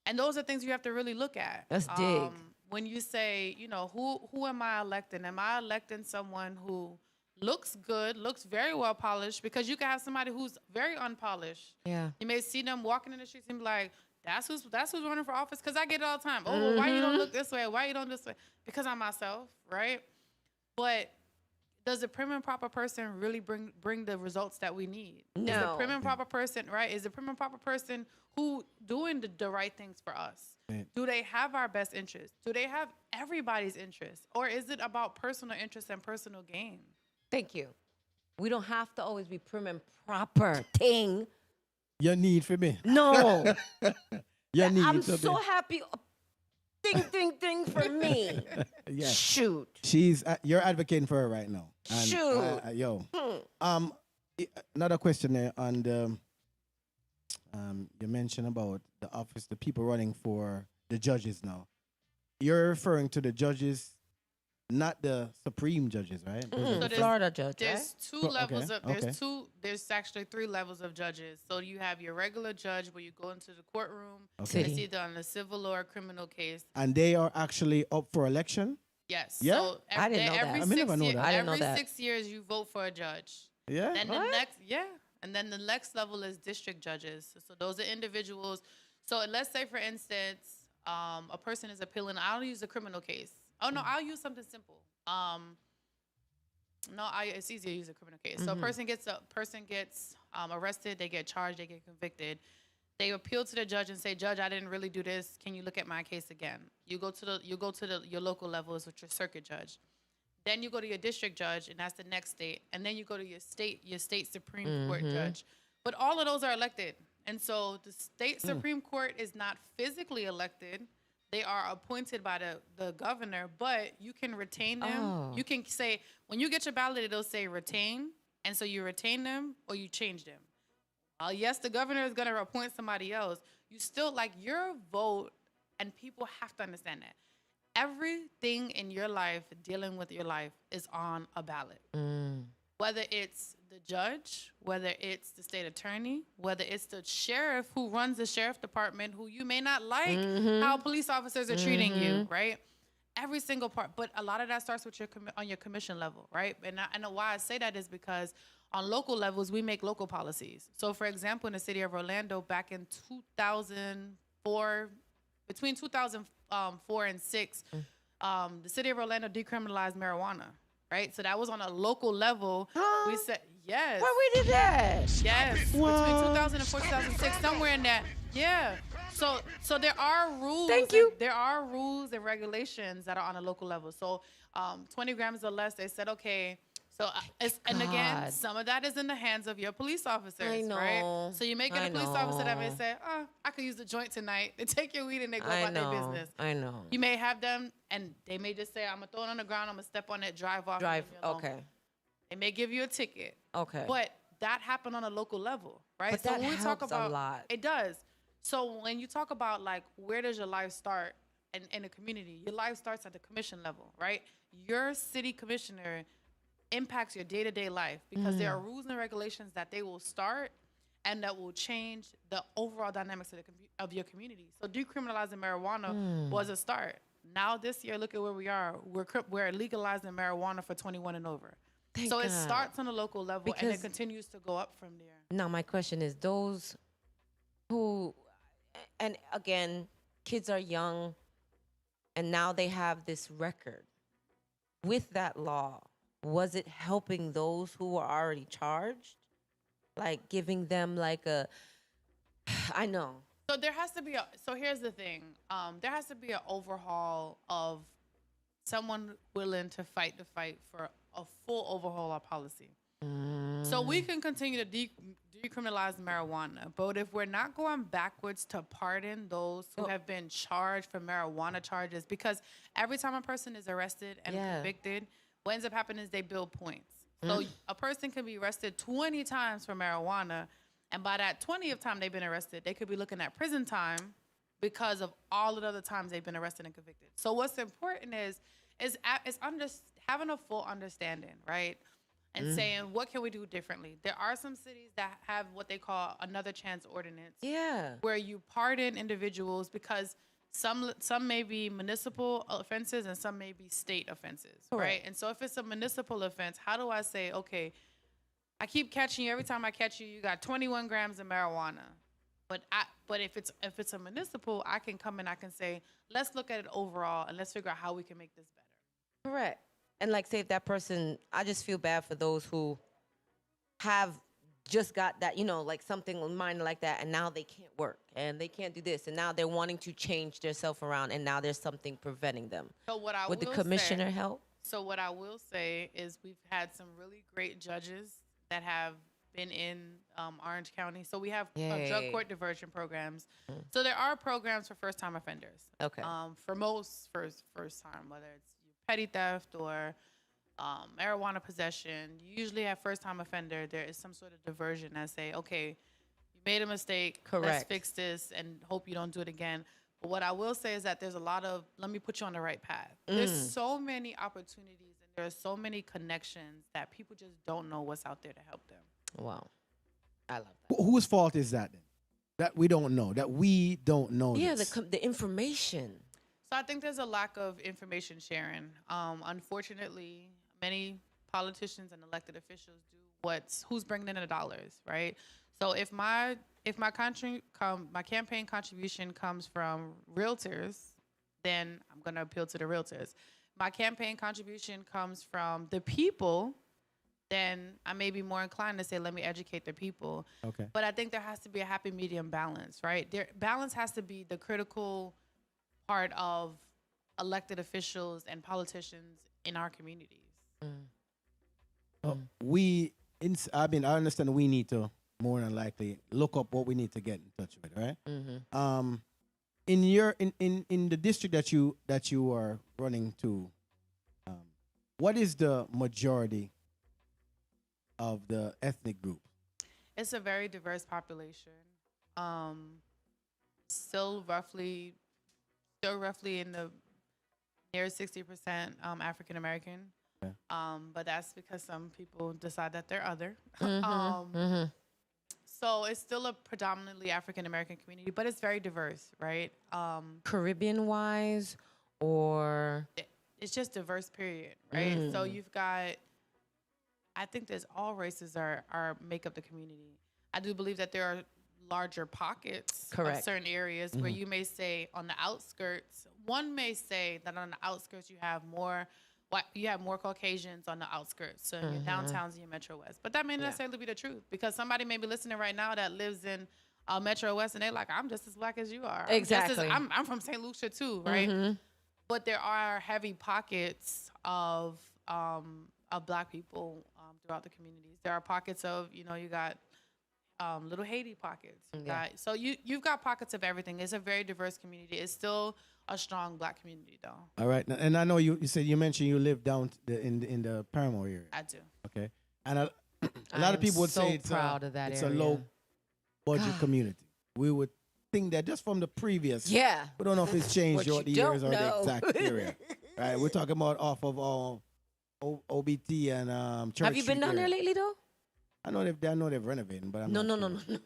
S2: and those are things you have to really look at.
S3: Let's dig.
S2: When you say, you know, who am I electing? Am I electing someone who looks good, looks very well polished? Because you can have somebody who's very unpolished.
S3: Yeah.
S2: You may see them walking in the streets and be like, that's who's running for office. Because I get it all the time. Oh, well, why you don't look this way? Why you don't this way? Because I'm myself, right? But does the prim and proper person really bring the results that we need? Is the
S3: No.
S2: prim and proper person, right? Is the prim and proper person who doing the right things for us?
S1: Right.
S2: Do they have our best interests? Do they have everybody's interests? Or is it about personal interest and personal gain?
S3: Thank you. We don't have to always be prim and proper. Ting.
S1: Your need for me.
S3: No.
S1: Your need
S3: I'm
S1: for
S3: so
S1: me.
S3: happy. Ding for me.
S1: Yeah.
S3: Shoot.
S1: You're advocating for her right now. And,
S3: Shoot.
S1: yo. Another question there on you mentioned about the office, the people running for the judges now. You're referring to the judges, not the supreme judges, right?
S3: Mm,
S2: So
S3: Florida judge, right?
S2: there's two
S1: Okay,
S2: levels of
S1: okay.
S2: there's actually three levels of judges. So you have your regular judge where you go into the courtroom.
S1: Okay.
S2: It's
S3: City.
S2: either on a civil or a criminal case.
S1: And they are actually up for election.
S2: Yes.
S1: Yeah?
S2: So
S3: I didn't know that.
S2: every
S3: I
S1: mean, never know that.
S3: I didn't know
S2: every
S3: that.
S2: 6 years you vote for a judge.
S1: Yeah.
S2: Then
S3: What?
S2: and then the next level is district judges. So those are individuals. So let's say, for instance, a person is appealing. I'll use a criminal case. Oh no, I'll use something simple. It's easier to use a criminal case. So a person gets arrested, they get charged, they get convicted. They appeal to the judge and say, "Judge, I didn't really do this. Can you look at my case again?" You go to your local levels with your circuit judge. Then you go to your district judge, and that's the next state. And then you go to your state Supreme Court judge. But all of those are elected. And so the state Supreme Court is not physically elected. They are appointed by the governor, but you can retain them.
S3: Oh.
S2: You can say, when you get your ballot, it'll say retain. And so you retain them or you change them. Yes, the governor is going to appoint somebody else. You still, like, your vote, and people have to understand that. Everything in your life, dealing with your life, is on a ballot. Whether it's the judge, whether it's the state attorney, whether it's the sheriff who runs the sheriff department, who you may not like how police officers are treating you, right? Every single part. But a lot of that starts with on your commission level, right? And I know why I say that is because on local levels, we make local policies. So, for example, in the city of Orlando, back in 2004, between 2004 and 6, the city of Orlando decriminalized marijuana, right? So that was on a local level.
S3: Huh?
S2: We said, yes.
S3: Where we did that?
S2: Yes, between 2004 2006, somewhere in that. Yeah. So there are rules.
S3: Thank you.
S2: There are rules and regulations that are on a local level. So 20 grams or less, they said, okay. So and again,
S3: God.
S2: some of that is in the hands of your police officers,
S3: I know.
S2: right? So you may get a police officer that may
S3: know.
S2: say, "Oh, I could use the joint tonight." They take your weed and they go
S3: I
S2: about
S3: know.
S2: their business.
S3: I know.
S2: You may have them, and they may just say, "I'm gonna throw it on the ground. I'm gonna step on it, drive off." and
S3: Drive.
S2: leave me alone."
S3: Okay.
S2: They may give you a ticket.
S3: Okay.
S2: But that happened on a local level, right?
S3: But
S2: so
S3: that
S2: when we talk
S3: helps a
S2: about
S3: lot.
S2: it does. So when you talk about, like, where does your life start in a community? Your life starts at the commission level, right? Your city commissioner impacts your day-to-day life because there are rules and regulations that they will start and that will change the overall dynamics of your community. So decriminalizing marijuana was a start. Now this year, look at where we are. We're legalizing marijuana for 21 and over.
S3: Thank
S2: So it
S3: God.
S2: starts on a local level and
S3: Because-
S2: it continues to go up from there.
S3: Now my question is, those who, and again, kids are young, and now they have this record. With that law, was it helping those who were already charged? Like giving them like a, I know.
S2: So there has to be so here's the thing. There has to be an overhaul of someone willing to fight the fight for a full overhaul of policy. So we can continue to decriminalize marijuana, but if we're not going backwards to pardon those who have been charged for marijuana charges, because every time a person is arrested and convicted, what ends up happening is they build points. So a person can be arrested 20 times for marijuana, and by that 20th time they've been arrested, they could be looking at prison time because of all of the other times they've been arrested and convicted. So what's important is having a full understanding, right? And saying, what can we do differently? There are some cities that have what they call another chance ordinance.
S3: Yeah.
S2: Where you pardon individuals because some may be municipal offenses and some may be state offenses, right? And so if it's a municipal offense, how do I say, okay, I keep catching you. Every time I catch you, you got 21 grams of marijuana. But if it's a municipal, I can come and I can say, let's look at it overall and let's figure out how we can make this better.
S3: Correct. And like, say if that person, I just feel bad for those who have just got that, like something minor like that, and now they can't work and they can't do this, and now they're wanting to change themselves around, and now there's something preventing them.
S2: So what I
S3: Would the
S2: will
S3: commissioner
S2: say,
S3: help?
S2: So what I will say is we've had some really great judges that have been in Orange County. So we have drug court diversion programs. So there are programs for first-time offenders.
S3: Okay.
S2: For most first time, whether it's petty theft or marijuana possession, you usually have first-time offender. There is some sort of diversion that say, okay, you made a mistake. Let's
S3: Correct.
S2: fix this and hope you don't do it again. But what I will say is that there's a lot of, let me put you on the right path. There's so many opportunities and there are so many connections that people just don't know what's out there to help them.
S3: Wow. I love that.
S1: Whose fault is that then? That we don't know. That we don't know.
S3: Yeah,
S1: this.
S3: the information.
S2: So I think there's a lack of information sharing. Unfortunately, many politicians and elected officials do who's bringing in the dollars, right? So if my campaign contribution comes from realtors, then I'm going to appeal to the realtors. My campaign contribution comes from the people, then I may be more inclined to say, let me educate the people.
S1: Okay.
S2: But I think there has to be a happy medium balance, right? Balance has to be the critical part of elected officials and politicians in our communities.
S1: I understand we need to more than likely look up what we need to get in touch with, right? In the district that you are running to, what is the majority of the ethnic group?
S2: It's a very diverse population. Still roughly in the near 60% African American.
S1: Okay.
S2: But that's because some people decide that they're other. So it's still a predominantly African American community, but it's very diverse, right?
S3: Caribbean wise, or
S2: It's just diverse, period, right? So you've got, I think there's all races are make up the community. I do believe that there are larger pockets
S3: Correct.
S2: of certain areas where you may say on the outskirts, one may say that on the outskirts you have more Caucasians on the outskirts, so in your downtowns and your Metro West. But that may not necessarily be the truth, because somebody may be listening right now that lives in Metro West and they're like, I'm just as black as you are.
S3: Exactly.
S2: I'm from St. Lucia too, right? But there are heavy pockets of black people throughout the communities. There are pockets of, you got little Haiti pockets. So you've got pockets of everything. It's a very diverse community. It's still a strong black community, though.
S1: All right, and I know you mentioned you live down in the Paramore area.
S2: I do.
S1: Okay, and a lot of people would say it's a low budget community. We would think that just from the previous.
S3: yeah.
S1: We don't know if it's changed
S3: What
S1: over the
S3: you
S1: years or
S3: don't
S1: the
S3: know.
S1: exact area. Right, we're talking about off of OBT and Church
S3: Have you been
S1: Street
S3: down there
S1: area.
S3: lately though?
S1: I know they're renovating, but I'm
S3: No.
S1: not sure.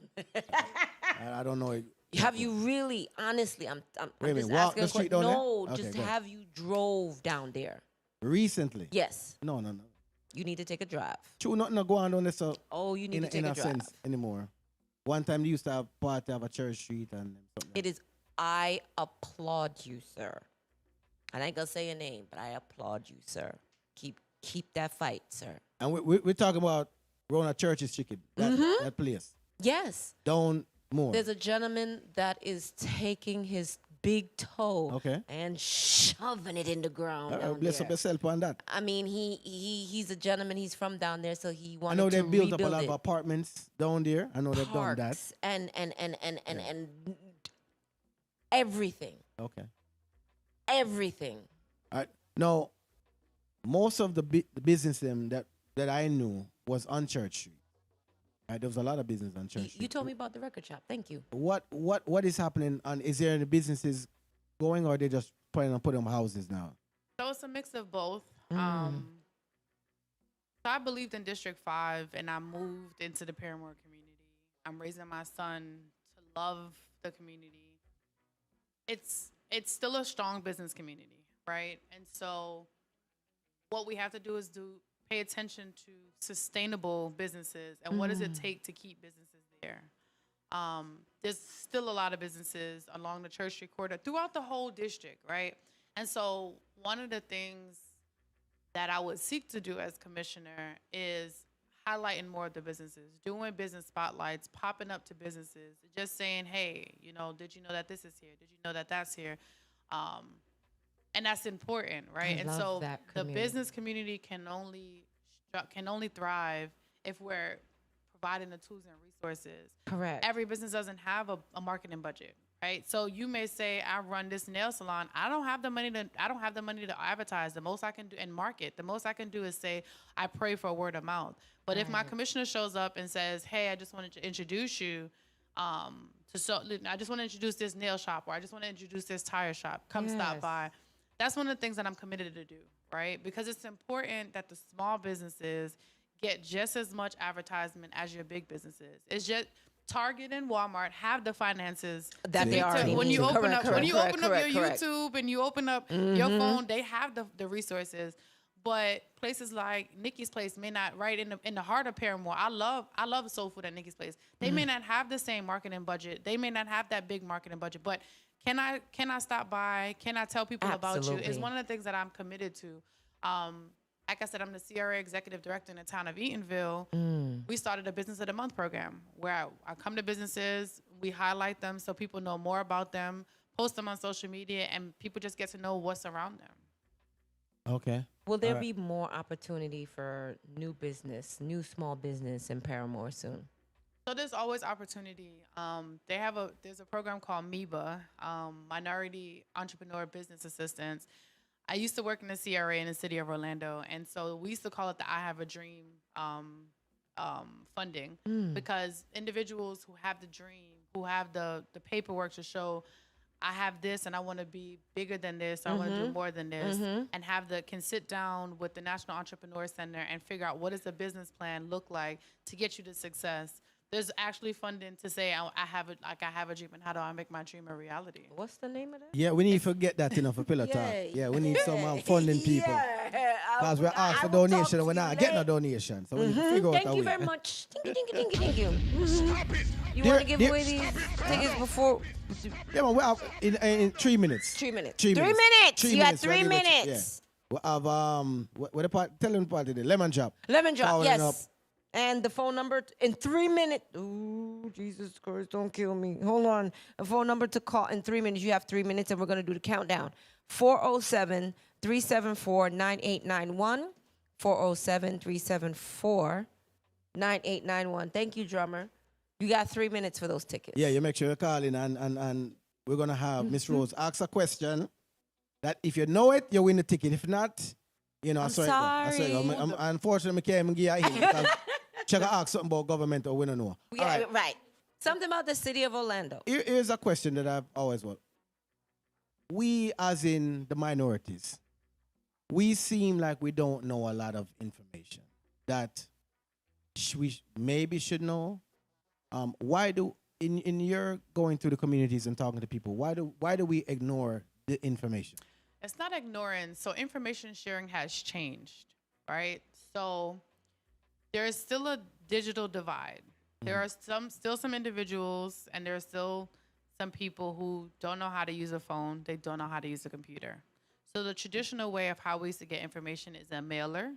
S1: I don't know.
S3: Have you really, honestly? I'm
S1: Wait a
S3: just
S1: minute, walk
S3: asking
S1: the
S3: a
S1: street
S3: question.
S1: down there?
S3: No,
S1: Okay,
S3: just
S1: go ahead.
S3: have you drove down there?
S1: Recently?
S3: Yes.
S1: No.
S3: You need to take a drive.
S1: True, nothing to go on down there so
S3: Oh, you need
S1: in
S3: to take
S1: a
S3: a drive.
S1: sense anymore. One time they used to have part of a Church Street and something.
S3: It is. I applaud you, sir. And I ain't gonna say your name, but I applaud you, sir. Keep that fight, sir.
S1: And we're talking about Rona Church's chicken. That place.
S3: Yes.
S1: Down more.
S3: There's a gentleman that is taking his big toe and shoving it in the ground. Down
S1: Bless
S3: there.
S1: up yourself on that.
S3: I mean, he's a gentleman. He's from down there, so he
S1: I
S3: wanted
S1: know
S3: to
S1: they built up a
S3: rebuild
S1: lot
S3: it.
S1: of apartments down there. I know they've done that.
S3: Parks and everything.
S1: Okay.
S3: Everything.
S1: All right. Now, most of the business that I knew was on Church Street. Right? There was a lot of business on Church Street.
S3: You told me about the record shop. Thank you.
S1: What is happening? And is there any businesses going, or are they just planning on putting up houses now?
S2: So it's a mix of both. So I believed in District 5, and I moved into the Paramore community. I'm raising my son to love the community. It's still a strong business community, right? And so what we have to do is pay attention to sustainable businesses and what does it take to keep businesses there. There's still a lot of businesses along the Church Street corridor throughout the whole district, right? And so one of the things that I would seek to do as commissioner is highlighting more of the businesses, doing business spotlights, popping up to businesses, just saying, hey, did you know that this is here? Did you know that that's here? And that's important, right?
S3: I
S2: and
S3: love
S2: so
S3: that
S2: the
S3: community.
S2: business community can only thrive if we're providing the tools and resources.
S3: Correct.
S2: Every business doesn't have a marketing budget, right? So you may say, I run this nail salon. I don't have the money to advertise. The most I can do and market. The most I can do is say, I pray for word of mouth. But if my commissioner shows up and says, hey, I just wanted to introduce you, I just want to introduce this nail shop, or I just want to introduce this tire shop. Come stop
S3: Yes.
S2: by. That's one of the things that I'm committed to do, right? Because it's important that the small businesses get just as much advertisement as your big businesses. It's just Target and Walmart have the finances
S3: That they already
S2: when you
S3: need.
S2: open
S3: Correct,
S2: up when you
S3: correct,
S2: open up
S3: correct,
S2: your
S3: correct.
S2: YouTube and you open up your phone, they have the resources. But places like Nikki's Place may not, right in the heart of Paramore. I love soul food at Nikki's Place. They may not have the same marketing budget. They may not have that big marketing budget. But can I stop by? Can I tell people about you? It's
S3: Absolutely.
S2: one of the things that I'm committed to. Like I said, I'm the CRA executive director in the town of Eatonville. We started a Business of the Month program where I come to businesses, we highlight them so people know more about them, post them on social media, and people just get to know what's around them.
S1: Okay.
S3: Will there
S1: All right.
S3: be more opportunity for new small business in Paramore soon?
S2: So there's always opportunity. There's a program called MEBA, Minority Entrepreneur Business Assistance. I used to work in the CRA in the city of Orlando, and so we used to call it the I Have a Dream funding, because individuals who have the dream, who have the paperwork to show, I have this and I want to be bigger than this, I want to do more than this, and can sit down with the National Entrepreneur Center and figure out what does a business plan look like to get you to success. There's actually funding to say I have a dream, and how do I make my dream a reality?
S3: What's the name of that?
S1: Yeah, we need to forget that enough for Pillow Talk. Yeah, we need some funding people. Because we're asked for donation and we're not getting a donation. So we need to figure out
S3: Thank
S1: a
S3: you
S1: way.
S3: very much. Thank you. You want to give away these tickets before
S1: Yeah, man, we have in 3 minutes.
S3: 3 minutes?
S1: 3
S3: 3
S1: minutes.
S3: minutes. You got 3
S1: we'll give it-
S3: minutes.
S1: Yeah. We have what the part? Tell them the party. Lemon drop.
S3: Lemon drop,
S1: Powering
S3: yes.
S1: up.
S3: And the phone number in 3 minutes. Ooh, Jesus Christ, don't kill me. Hold on. A phone number to call in 3 minutes. You have 3 minutes, and we're going to do the countdown. 407-374-9891. 407-374-9891. Thank you, drummer. You got 3 minutes for those tickets.
S1: Yeah, you make sure you call in and we're gonna have Miss Rose ask a question that if you know it, you win the ticket. If not, you know,
S3: I'm
S1: I saw
S3: sorry.
S1: I'm unfortunately I can't even give you a hint because check ask something about government or we don't know.
S3: Yeah,
S1: All right.
S3: right. Something about the city of Orlando.
S1: Here's a question that I've always wanted. We, as in the minorities, we seem like we don't know a lot of information that we maybe should know. Why do in your going through the communities and talking to people? Why do we ignore the information?
S2: It's not ignoring. So information sharing has changed, right? So there is still a digital divide. There are still some individuals, and there are still some people who don't know how to use a phone. They don't know how to use a computer. So the traditional way of how we used to get information is a mailer.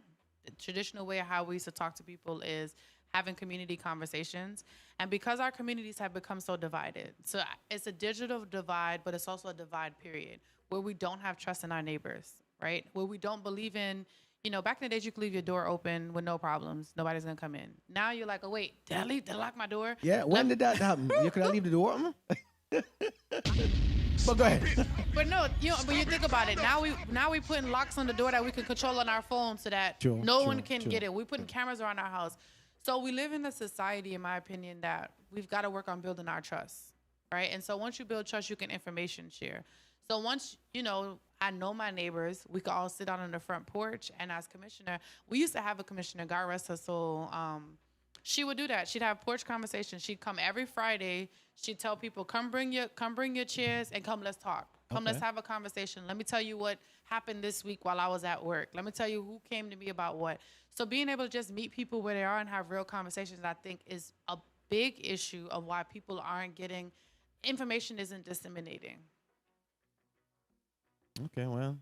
S2: The traditional way of how we used to talk to people is having community conversations. And because our communities have become so divided, so it's a digital divide, but it's also a divide period where we don't have trust in our neighbors, right? Where we don't believe in, back in the days you could leave your door open with no problems. Nobody's gonna come in. Now you're like, oh wait, did I lock my door?
S1: Yeah, when did that happen? You could leave the door open? But go ahead.
S2: But no, but you think about it. Now we putting locks on the door that we can control on our phone so that
S1: True,
S2: no
S1: true,
S2: one can
S1: true.
S2: get it. We're putting cameras around our house. So we live in a society, in my opinion, that we've got to work on building our trust, right? And so once you build trust, you can information share. So once, I know my neighbors, we could all sit out on the front porch. And as commissioner, we used to have a commissioner, God rest her soul. She would do that. She'd have porch conversations. She'd come every Friday. She'd tell people, come bring your chairs and come, let's talk. Come, let's
S1: Okay.
S2: have a conversation. Let me tell you what happened this week while I was at work. Let me tell you who came to me about what. So being able to just meet people where they are and have real conversations, I think is a big issue of why people aren't getting, information isn't disseminating.
S1: Okay, well,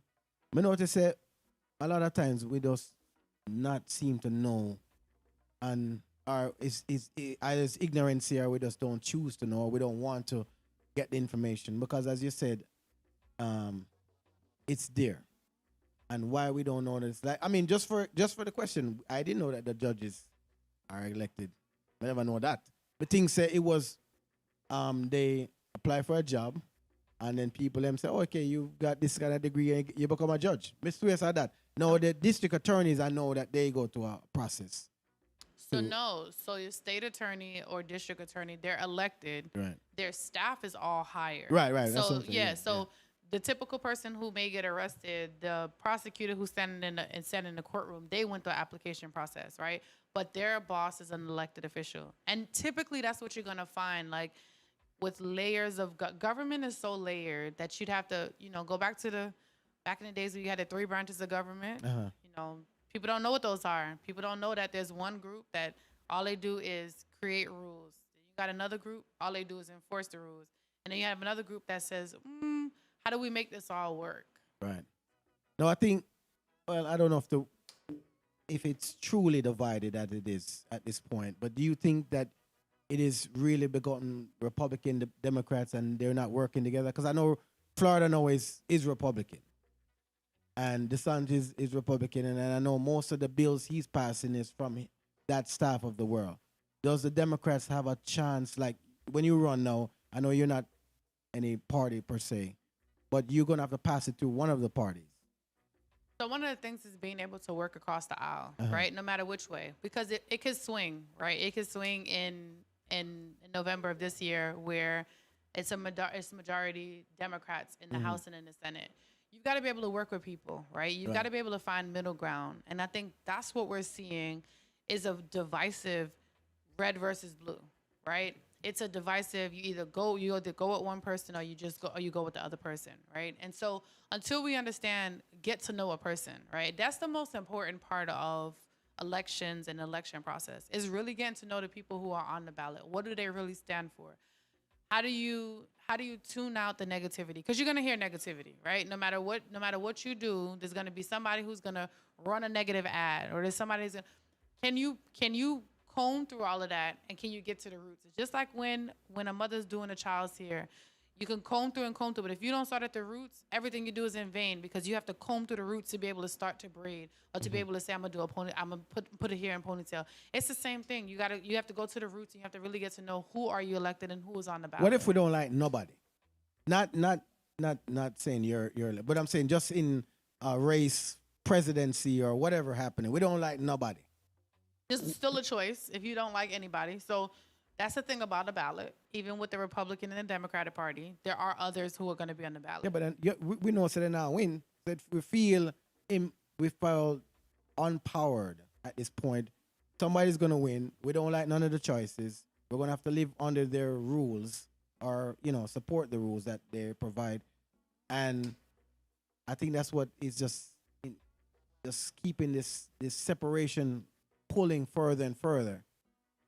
S1: I notice that a lot of times we just not seem to know, and is either it's ignorance here, or we just don't choose to know, or we don't want to get the information because, as you said, it's there, and why we don't know this. Like, I mean, just for the question, I didn't know that the judges are elected. I never know that. The thing say it was, they apply for a job. And then people them say, okay, you've got this kind of degree and you become a judge. Mr. West said that. No, the district attorneys, I know that they go to a process.
S2: So no, so your state attorney or district attorney, they're elected.
S1: Right.
S2: Their staff is all hired.
S1: Right, right. That's
S2: So
S1: what I'm saying.
S2: yeah,
S1: Yeah,
S2: so the typical person who may get arrested, the prosecutor who's standing in the courtroom, they went through the application process, right? But their boss is an elected official, and typically that's what you're gonna find, like with layers of government is so layered that you'd have to, go back in the days when you had the 3 branches of government. People don't know what those are. People don't know that there's one group that all they do is create rules. You got another group, all they do is enforce the rules. And then you have another group that says, how do we make this all work?
S1: Right. No, I think, well, I don't know if it's truly divided as it is at this point, but do you think that it is really begotten Republican Democrats and they're not working together? Because I know Florida now is Republican. And DeSantis is Republican, and I know most of the bills he's passing is from that staff of the world. Does the Democrats have a chance, like when you run now, I know you're not any party per se, but you're going to have to pass it through one of the parties.
S2: So one of the things is being able to work across the aisle, right? No matter which way, because it could swing, right? It could swing in November of this year where it's majority Democrats in the House and in the Senate. You've got to be able to work with people, right? You've got to be able to find middle ground. And I think that's what we're seeing is a divisive red versus blue, right? It's a divisive, you either go with one person or you go with the other person, right? And so until we get to know a person, right? That's the most important part of elections and election process is really getting to know the people who are on the ballot. What do they really stand for? How do you tune out the negativity? Because you're gonna hear negativity, right? No matter what you do, there's gonna be somebody who's gonna run a negative ad, or there's somebody who's gonna. Can you comb through all of that, and can you get to the roots? It's just like when a mother's doing a child's hair, you can comb through, but if you don't start at the roots, everything you do is in vain because you have to comb through the roots to be able to start to braid or to be able to say, I'm gonna put it here in ponytail. It's the same thing. You have to go to the roots. And you have to really get to know who are you elected and who is on the ballot.
S1: What if we don't like nobody? Not saying you're, but I'm saying just in race, presidency, or whatever happening, we don't like nobody.
S2: It's still a choice if you don't like anybody. So that's the thing about the ballot. Even with the Republican and the Democratic Party, there are others who are going to be on the ballot.
S1: Yeah, but then, we know so they now win. That we feel unpowered at this point. Somebody's going to win. We don't like none of the choices. We're going to have to live under their rules or, support the rules that they provide. And I think that's what is just keeping this separation pulling further and further.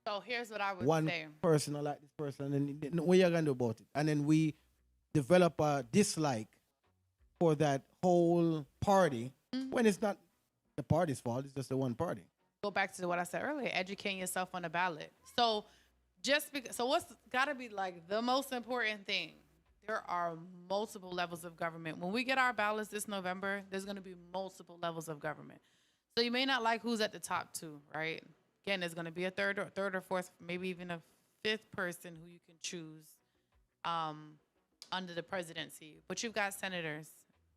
S2: So here's what I would say.
S1: One person or like this person, and then what you're going to do about it? And then we develop a dislike for that whole party when it's not the party's fault. It's just the one party.
S2: Go back to what I said earlier, educating yourself on the ballot. So what's got to be like the most important thing? There are multiple levels of government. When we get our ballots this November, there's going to be multiple levels of government. So you may not like who's at the top two, right? Again, there's going to be a third or fourth, maybe even a fifth person who you can choose under the presidency. But you've got senators,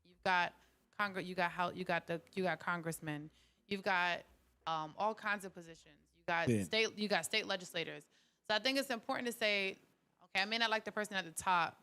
S2: you've got Congress, you got congressmen, you've got all kinds of positions. You got state legislators. So I think it's important to say, okay, I may not like the person at the top,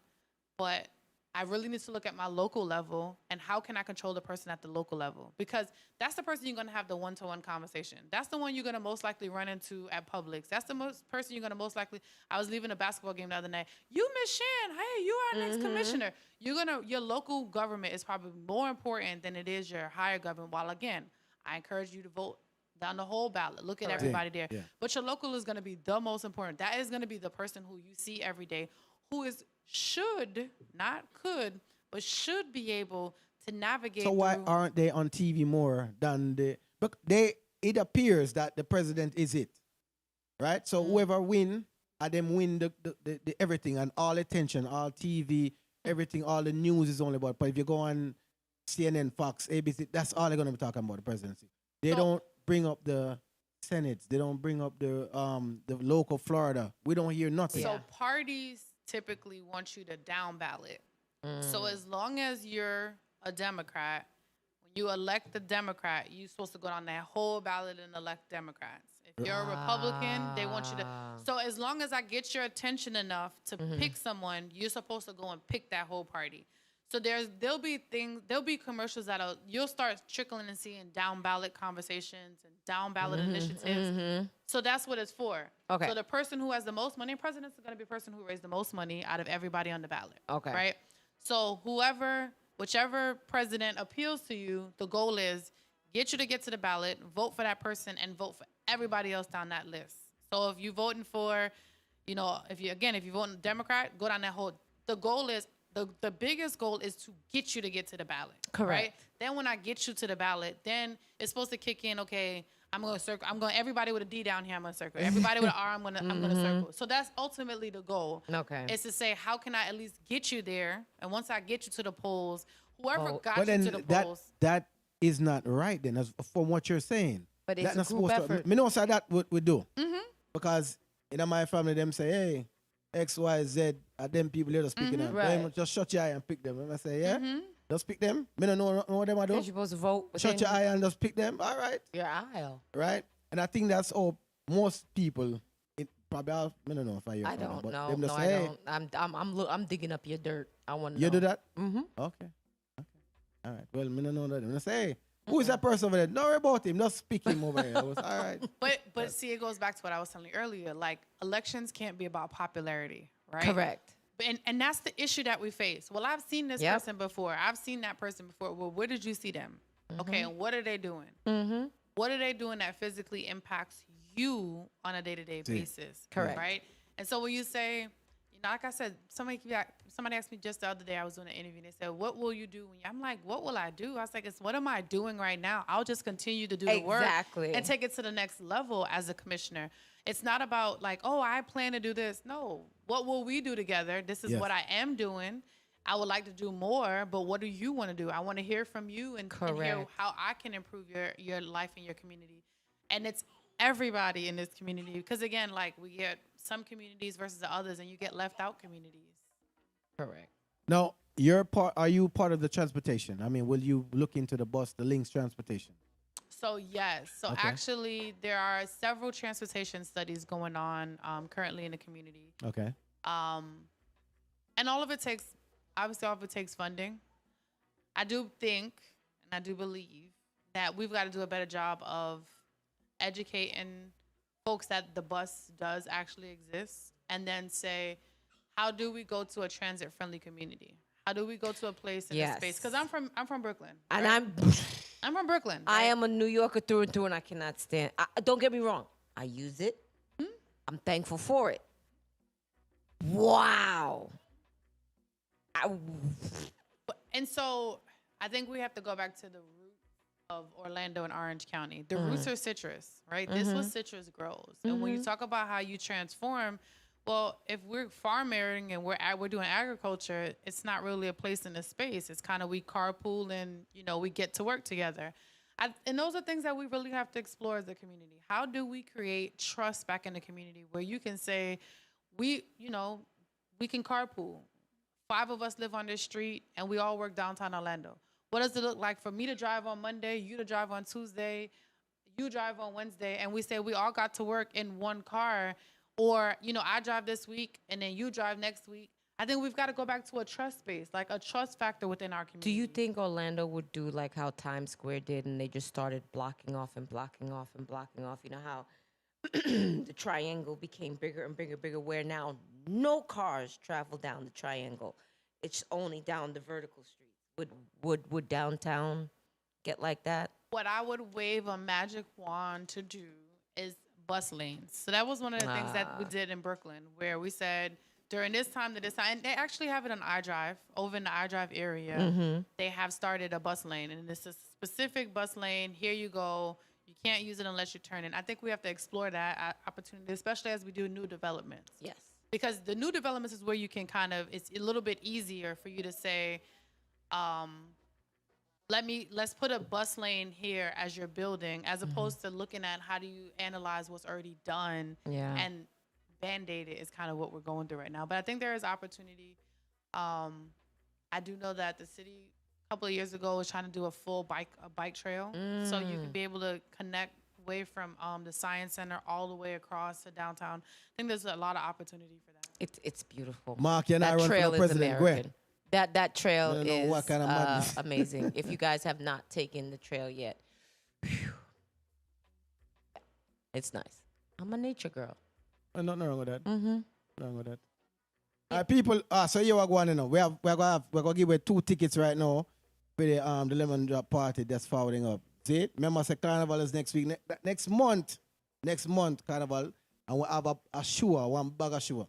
S2: but I really need to look at my local level and how can I control the person at the local level? Because that's the person you're going to have the one-to-one conversation. That's the one you're going to most likely run into at Publix. That's the person you're going to most likely. I was leaving a basketball game the other night. You, Miss Shan, hey, you are our next commissioner. Your local government is probably more important than it is your higher government. While again, I encourage you to vote down the whole ballot. Look at everybody there. Yeah. But your local is going to be the most important. That is going to be the person who you see every day, who should, not could, but should be able to navigate.
S1: So why aren't they on TV more than but it appears that the president is it, right? So whoever win, them win the everything and all attention, all TV, everything, all the news is only about. But if you go on CNN, Fox, ABC, that's all they're going to be talking about, the presidency. They don't bring up the Senate. They don't bring up the local Florida. We don't hear nothing.
S2: So parties typically want you to down ballot. So as long as you're a Democrat, when you elect the Democrat, you're supposed to go down that whole ballot and elect Democrats. If you're a Republican, they want you to. So as long as I get your attention enough to pick someone, you're supposed to go and pick that whole party. So there'll be commercials you'll start trickling and seeing down ballot conversations and down ballot initiatives. So that's what it's for.
S3: Okay.
S2: So the person who has the most money, president, is going to be the person who raised the most money out of everybody on the ballot.
S3: Okay.
S2: Right. So whichever president appeals to you, the goal is get you to get to the ballot, vote for that person, and vote for everybody else down that list. So if you're voting for, if you're voting Democrat, go down that whole. The goal is the biggest goal is to get you to get to the ballot.
S3: Correct.
S2: Right? Then when I get you to the ballot, then it's supposed to kick in. Okay, I'm going to circle. Everybody with a D down here. I'm going to circle. Everybody with an R. I'm going to circle. So that's ultimately the goal.
S3: Okay.
S2: Is to say, how can I at least get you there? And once I get you to the polls, whoever got
S1: But
S2: you
S1: then
S2: to the polls.
S1: that is not right then, as from what you're saying.
S3: But it's
S1: That's
S3: a
S1: not
S3: group
S1: supposed
S3: effort.
S1: to. Me know say that we do. Because in my family, them say, hey, X, Y, Z, them people here just picking them.
S3: Right.
S1: Them just shut your eye and pick them. And I say, yeah, just pick them. Me don't know what them I do.
S3: You're supposed to vote.
S1: Shut your eye and just pick them. All right.
S3: Your aisle.
S1: Right? And I think that's all most people, probably, I don't know if I hear
S3: I
S1: from them,
S3: don't
S1: but
S3: know.
S1: them just
S3: No,
S1: say,
S3: I
S1: hey,
S3: don't. I'm digging up your dirt. I want to know.
S1: you do that?
S3: Mm-hmm.
S1: Okay. All right. Well, me don't know that. And I say, hey, who is that person over there? Don't worry about him. Just pick him over here. I was, all right.
S2: But see, it goes back to what I was telling you earlier. Like, elections can't be about popularity, right?
S3: Correct.
S2: And that's the issue that we face. Well, I've seen this
S3: Yep.
S2: person before. I've seen that person before. Well, where did you see them? Okay, and what are they doing?
S3: Mm-hmm.
S2: What are they doing that physically impacts you on a day-to-day basis?
S3: Correct.
S2: Right? And so when you say, like I said, somebody asked me just the other day, I was doing an interview, and they said, what will you do? I'm like, what will I do? I was like, what am I doing right now? I'll just continue to do the work
S3: Exactly.
S2: and take it to the next level as a commissioner. It's not about like, oh, I plan to do this. No, what will we do together? This is
S1: Yes.
S2: what I am doing. I would like to do more, but what do you want to do? I want to hear from you and hear
S3: Correct.
S2: how I can improve your life and your community. And it's everybody in this community, because again, like, we get some communities versus the others, and you get left out communities.
S3: Correct.
S1: Now, are you part of the transportation? I mean, will you look into the links transportation?
S2: So yes. So
S1: Okay.
S2: actually, there are several transportation studies going on currently in the community.
S1: Okay.
S2: And all of it takes funding. I do think, and I do believe, that we've got to do a better job of educating folks that the bus does actually exist, and then say, how do we go to a transit-friendly community? How do we go to a place in a
S3: Yes.
S2: space? Because I'm from Brooklyn.
S3: And
S2: right? I'm from Brooklyn.
S3: I
S2: right?
S3: am a New Yorker through and through, and I cannot stand. Don't get me wrong. I use it. I'm thankful for it. Wow.
S2: And so I think we have to go back to the root of Orlando and Orange County. The roots are citrus, right? This was citrus grows. And when you talk about how you transform, well, if we're farming and we're doing agriculture, it's not really a place in a space. It's kind of we carpool and, we get to work together. And those are things that we really have to explore as a community. How do we create trust back in the community where you can say, we can carpool. 5 of us live on this street and we all work downtown Orlando. What does it look like for me to drive on Monday, you to drive on Tuesday, you drive on Wednesday, and we say we all got to work in one car, or, I drive this week and then you drive next week. I think we've got to go back to a trust space, like a trust factor within our community.
S3: Do you think Orlando would do like how Times Square did, and they just started blocking off and blocking off and blocking off? You know how the triangle became bigger and bigger, where now no cars travel down the triangle. It's only down the vertical streets. Would downtown get like that?
S2: What I would wave a magic wand to do is bus lanes. So that was one of the things that we did in Brooklyn, where we said during this time to this time, and they actually have it on iDrive, over in the iDrive area, they have started a bus lane, and it's a specific bus lane. Here you go. You can't use it unless you turn in. I think we have to explore that opportunity, especially as we do new developments.
S3: Yes.
S2: Because the new developments is where you can it's a little bit easier for you to say, let's put a bus lane here as you're building, as opposed to looking at how do you analyze what's already done and Band-Aid it is kind of what we're going through right now. But I think there is opportunity. I do know that the city couple of years ago was trying to do a full bike trail, so you can be able to connect way from the Science Center all the way across to downtown. I think there's a lot of opportunity for that.
S3: It's beautiful.
S1: Mark, you're not
S3: That
S1: running for
S3: trail
S1: the
S3: is
S1: president. Go ahead.
S3: American. That trail
S1: I don't know
S3: is
S1: what kind of madness.
S3: amazing. If you guys have not taken the trail yet, phew, it's nice. I'm a nature girl.
S1: Nothing wrong with that.
S3: Mm-hmm.
S1: Nothing wrong with that. All right, people. So you are going to know. We're gonna give away 2 tickets right now for the lemon drop party that's forwarding up. See it? Remember, say Carnival is next week. Next month, Carnival, and we'll have a show, one bag of show.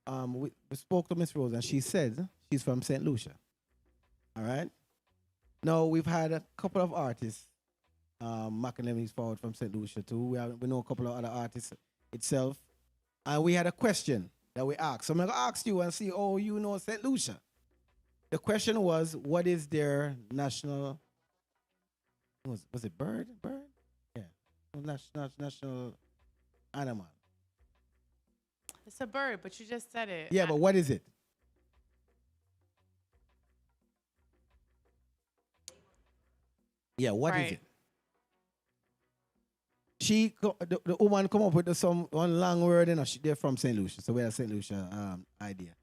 S1: We spoke to Miss Rose, and she said she's from St. Lucia. All right. Now we've had a couple of artists. McEnemy is forward from St. Lucia too. We know a couple of other artists itself, and we had a question that we asked. So I'm gonna ask you and see, oh, you know St. Lucia. The question was, what is their national? Was it bird? Bird? Yeah, national animal.
S2: It's a bird, but you just said it.
S1: Yeah, but what is it? Yeah, what is
S2: Right.
S1: it? The woman come up with one long word, you know. They're from St. Lucia, so we had a St. Lucia idea,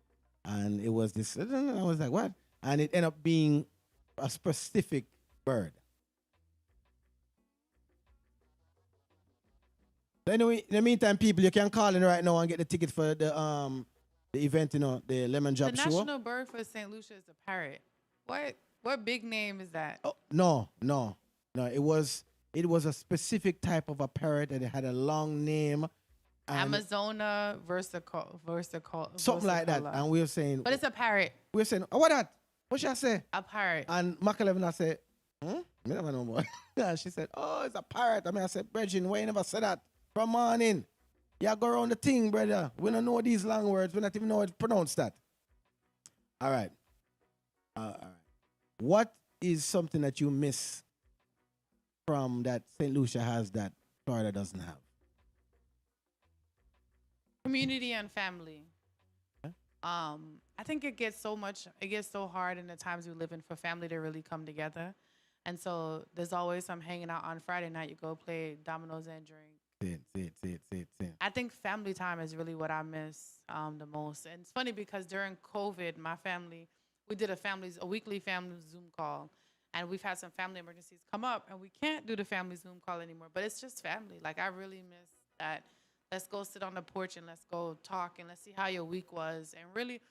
S1: and it was this. I don't know, I was like, what? And it ended up being a specific bird. So anyway, in the meantime, people, you can call in right now and get the ticket for the event, you know, the Lemon
S2: The
S1: Drop Show.
S2: national bird for St. Lucia is a parrot. What big name is that?
S1: Oh, no. It was a specific type of a parrot, and it had a long name. And
S2: Amazona versicolor.
S1: something like that. And we were saying,
S2: But it's a parrot.
S1: we were saying, oh, what that? What should I say?
S2: A parrot.
S1: And Makalevin, I said, I never know more. And she said, oh, it's a parrot. I said, Bridget, why you never said that from morning? You go around the thing, brother. We don't know these long words. We don't even know how to pronounce that. All right. All right. What is something that you miss from that St. Lucia has that Florida doesn't have?
S2: Community and family.
S1: Okay.
S2: I think it gets so hard in the times we live in for family to really come together. And so there's always some hanging out on Friday night. You go play dominoes and drink.
S1: See it.
S2: I think family time is really what I miss the most. And it's funny because during COVID, my family, we did a weekly family Zoom call. And we've had some family emergencies come up, and we can't do the family Zoom call anymore. But it's just family. Like, I really miss that. Let's go sit on the porch and let's go talk and let's see how your week was. And really,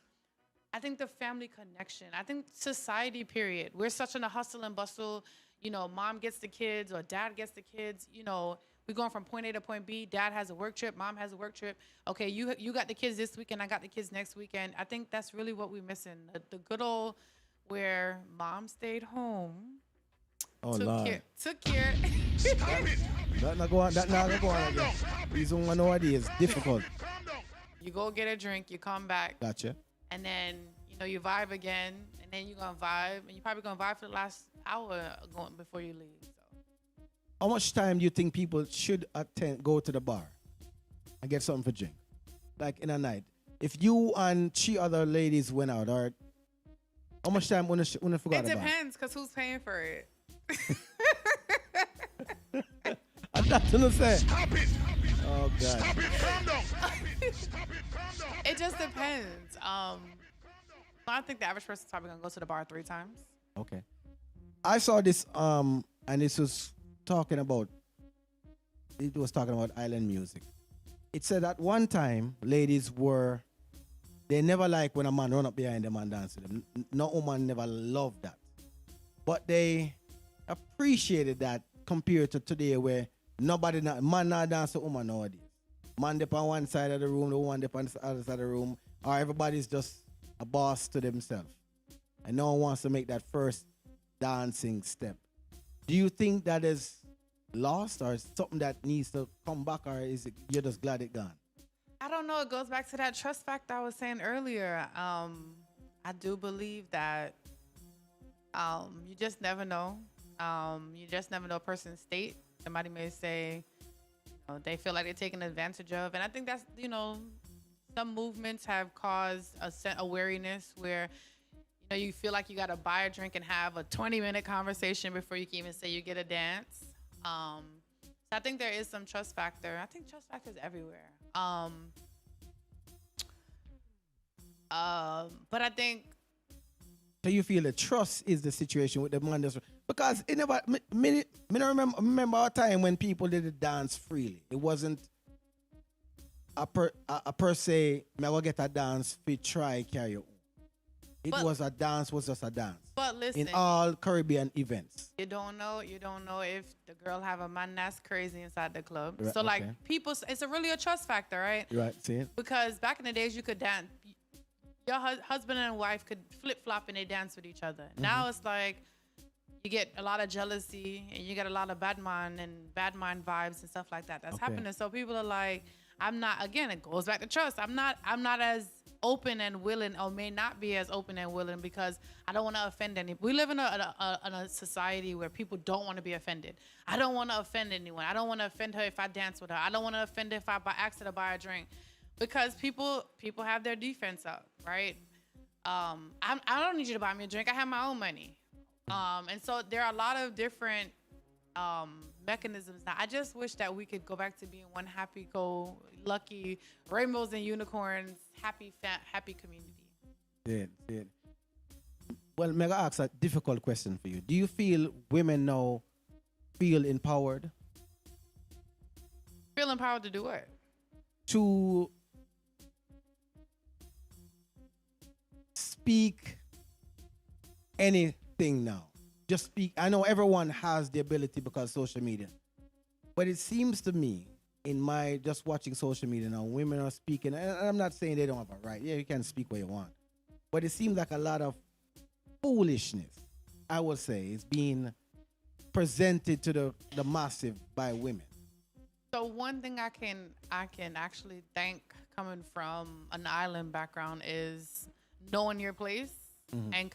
S2: I think the family connection. I think society, period. We're such in a hustle and bustle. You know, mom gets the kids or dad gets the kids. You know, we're going from point A to point B. Dad has a work trip. Mom has a work trip. Okay, you got the kids this weekend. I got the kids next weekend. I think that's really what we're missing. The good old where mom stayed home.
S1: Oh, Lord.
S2: Took care.
S1: That not go on again. These one nowadays is difficult.
S2: You go get a drink, you come back,
S1: Gotcha.
S2: and then, you know, you vibe again, and then you're going to vibe, and you're probably going to vibe for the last hour going before you leave. So.
S1: How much time do you think people should go to the bar and get something for drink? Like in a night. If you and 3 other ladies went out, or how much time when I forgot
S2: It
S1: about?
S2: depends, because who's paying for it?
S1: I'm not gonna say.
S4: Stop it!
S1: Oh God.
S4: Stop it! Calm down! Stop it! Calm down!
S2: It just depends. I think the average person's probably going to go to the bar 3 times.
S1: Okay. I saw this and this was talking about island music. It said at one time ladies they never like when a man run up behind them and dance with them. No woman never loved that. But they appreciated that compared to today where man not dance to woman nowadays. Man dip on one side of the room, the woman dip on the other side of the room, or everybody's just a boss to themselves. And no one wants to make that first dancing step. Do you think that is lost, or is something that needs to come back, or is it you're just glad it gone?
S2: I don't know. It goes back to that trust factor I was saying earlier. I do believe that you just never know. You just never know a person's state. Somebody may say, you know, they feel like they're taken advantage of. And I think that's, you know, some movements have caused a wariness where, you you feel like you got to buy a drink and have a 20-minute conversation before you can even say you get a dance. So I think there is some trust factor. I think trust factor is everywhere. But I think
S1: So you feel the trust is the situation with the man that's, because it never me don't remember a time when people did the dance freely. It wasn't a per se me go get a dance fit try carry on. It
S2: But-
S1: was a dance, was just a dance.
S2: but listen,
S1: In all Caribbean events.
S2: you don't know if the girl have a man that's crazy inside the club.
S1: Right,
S2: So like
S1: okay.
S2: people, it's really a trust factor, right?
S1: Right, see it?
S2: Because back in the days, you could dance. Your husband and wife could flip flop and they dance with each other. Now it's like you get a lot of jealousy and you get a lot of bad mind vibes and stuff like that. That's
S1: Okay.
S2: happening. So people are like, I'm not. Again, it goes back to trust. I'm not as open and willing, or may not be as open and willing, because I don't want to offend any. We live in a society where people don't want to be offended. I don't want to offend anyone. I don't want to offend her if I dance with her. I don't want to offend her if I ask her to buy a drink, because people have their defense up, right? I don't need you to buy me a drink. I have my own money, and so there are a lot of different mechanisms. Now, I just wish that we could go back to being one happy-go-lucky, rainbows and unicorns, happy community.
S1: Did. Well, may I ask a difficult question for you? Do you feel women now feel empowered
S2: Feel empowered to do what?
S1: to speak anything now? Just speak. I know everyone has the ability because social media, but it seems to me, in my just watching social media now, women are speaking, and I'm not saying they don't have a right. Yeah, you can speak what you want, but it seems like a lot of foolishness, I would say, is being presented to the massive by women.
S2: So one thing I can actually thank, coming from an island background, is knowing your place and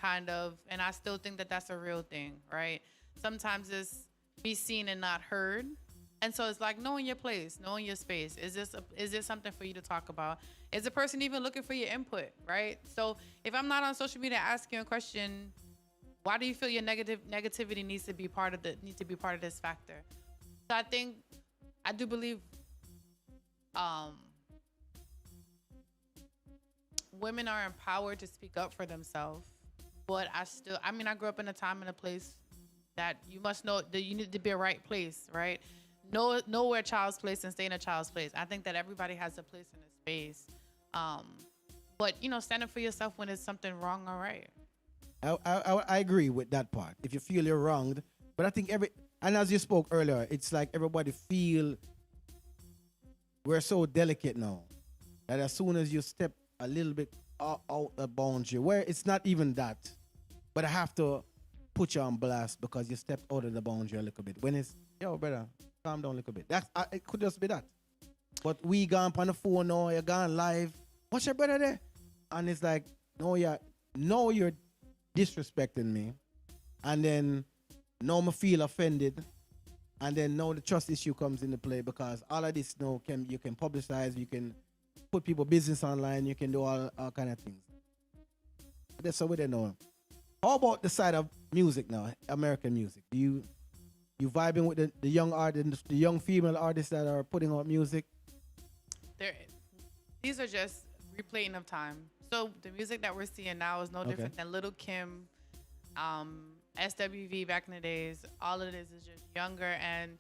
S2: and I still think that that's a real thing, right? Sometimes it's be seen and not heard. And so it's like knowing your place, knowing your space. Is this something for you to talk about? Is the person even looking for your input, right? So if I'm not on social media asking you a question, why do you feel your negativity needs to be part of this factor? So I do believe women are empowered to speak up for themselves, but I grew up in a time and a place that you must know that you need to be a right place, right? Know where a child's place and stay in a child's place. I think that everybody has a place in a space. But stand up for yourself when it's something wrong or right.
S1: I agree with that part. If you feel you're wronged, but I think and as you spoke earlier, it's like everybody feel we're so delicate now that as soon as you step a little bit out the boundary, where it's not even that, but I have to put you on blast because you stepped out of the boundary a little bit. When it's, yo, brother, calm down a little bit. It could just be that. But we gone on the phone now, you're gone live. What's your brother there? And it's like, no, you're disrespecting me. And then now I feel offended. And then now the trust issue comes into play, because all of this now you can publicize, you can put people business online, you can do all kind of things. That's how we don't know. How about the side of music now, American music? Do you vibing with the young artists, the young female artists that are putting out music?
S2: These are just replaying of time. So the music that we're seeing now is no different than Little Kim, SWV back in the days. All of this is just younger and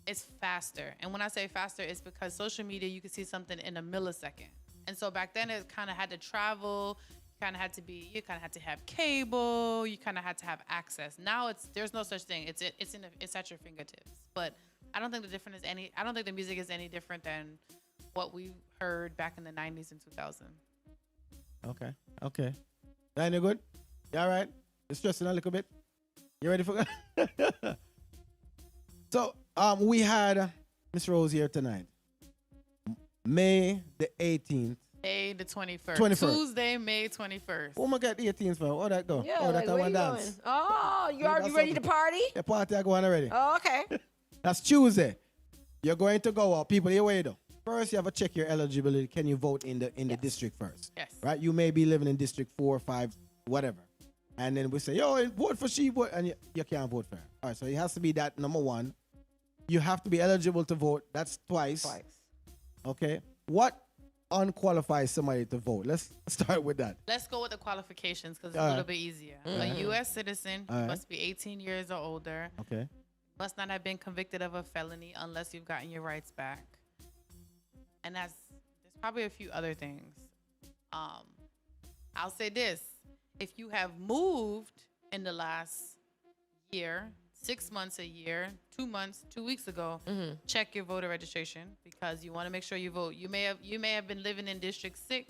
S2: it's faster. And when I say faster, it's because social media, you can see something in a millisecond. And so back then it kind of had to travel. You kind of had to have cable. You kind of had to have access. Now there's no such thing. It's at your fingertips. But I don't think the music is any different than what we heard back in the 90s and 2000.
S1: Okay. Ryan, you good? You all right? You stressing a little bit? You ready for that? So, we had Miss Rose here tonight. May the 18th.
S2: May the 21st.
S1: 21st.
S2: Tuesday, May 21st.
S1: Oh my God, 18th, man. How that go?
S3: Yeah,
S1: Oh,
S3: like,
S1: that
S3: where
S1: one
S3: you
S1: dance.
S3: going? Oh, you
S1: Yeah, that's
S3: ready to
S1: something.
S3: party?
S1: The party I go on already.
S3: Oh, okay.
S1: That's Tuesday. You're going to go out. People, here wait though. First, you have to check your eligibility. Can you vote in the district first?
S2: Yes.
S1: Right? You may be living in District 4 or 5, whatever. and then we say, yo, vote for she, vote, and you can't vote for her. All right, so it has to be that number one. You have to be eligible to vote. That's twice. Okay. What unqualifies somebody to vote? Let's start with that.
S2: Let's go with the qualifications because it's
S1: All
S2: a
S1: right.
S2: little bit easier. A U.S. citizen
S1: All right.
S2: must be 18 years or older.
S1: Okay.
S2: Must not have been convicted of a felony unless you've gotten your rights back. And there's probably a few other things. I'll say this. If you have moved in the last year, 6 months, a year, 2 months, 2 weeks ago, check your voter registration because you want to make sure you vote. You may have been living in District 6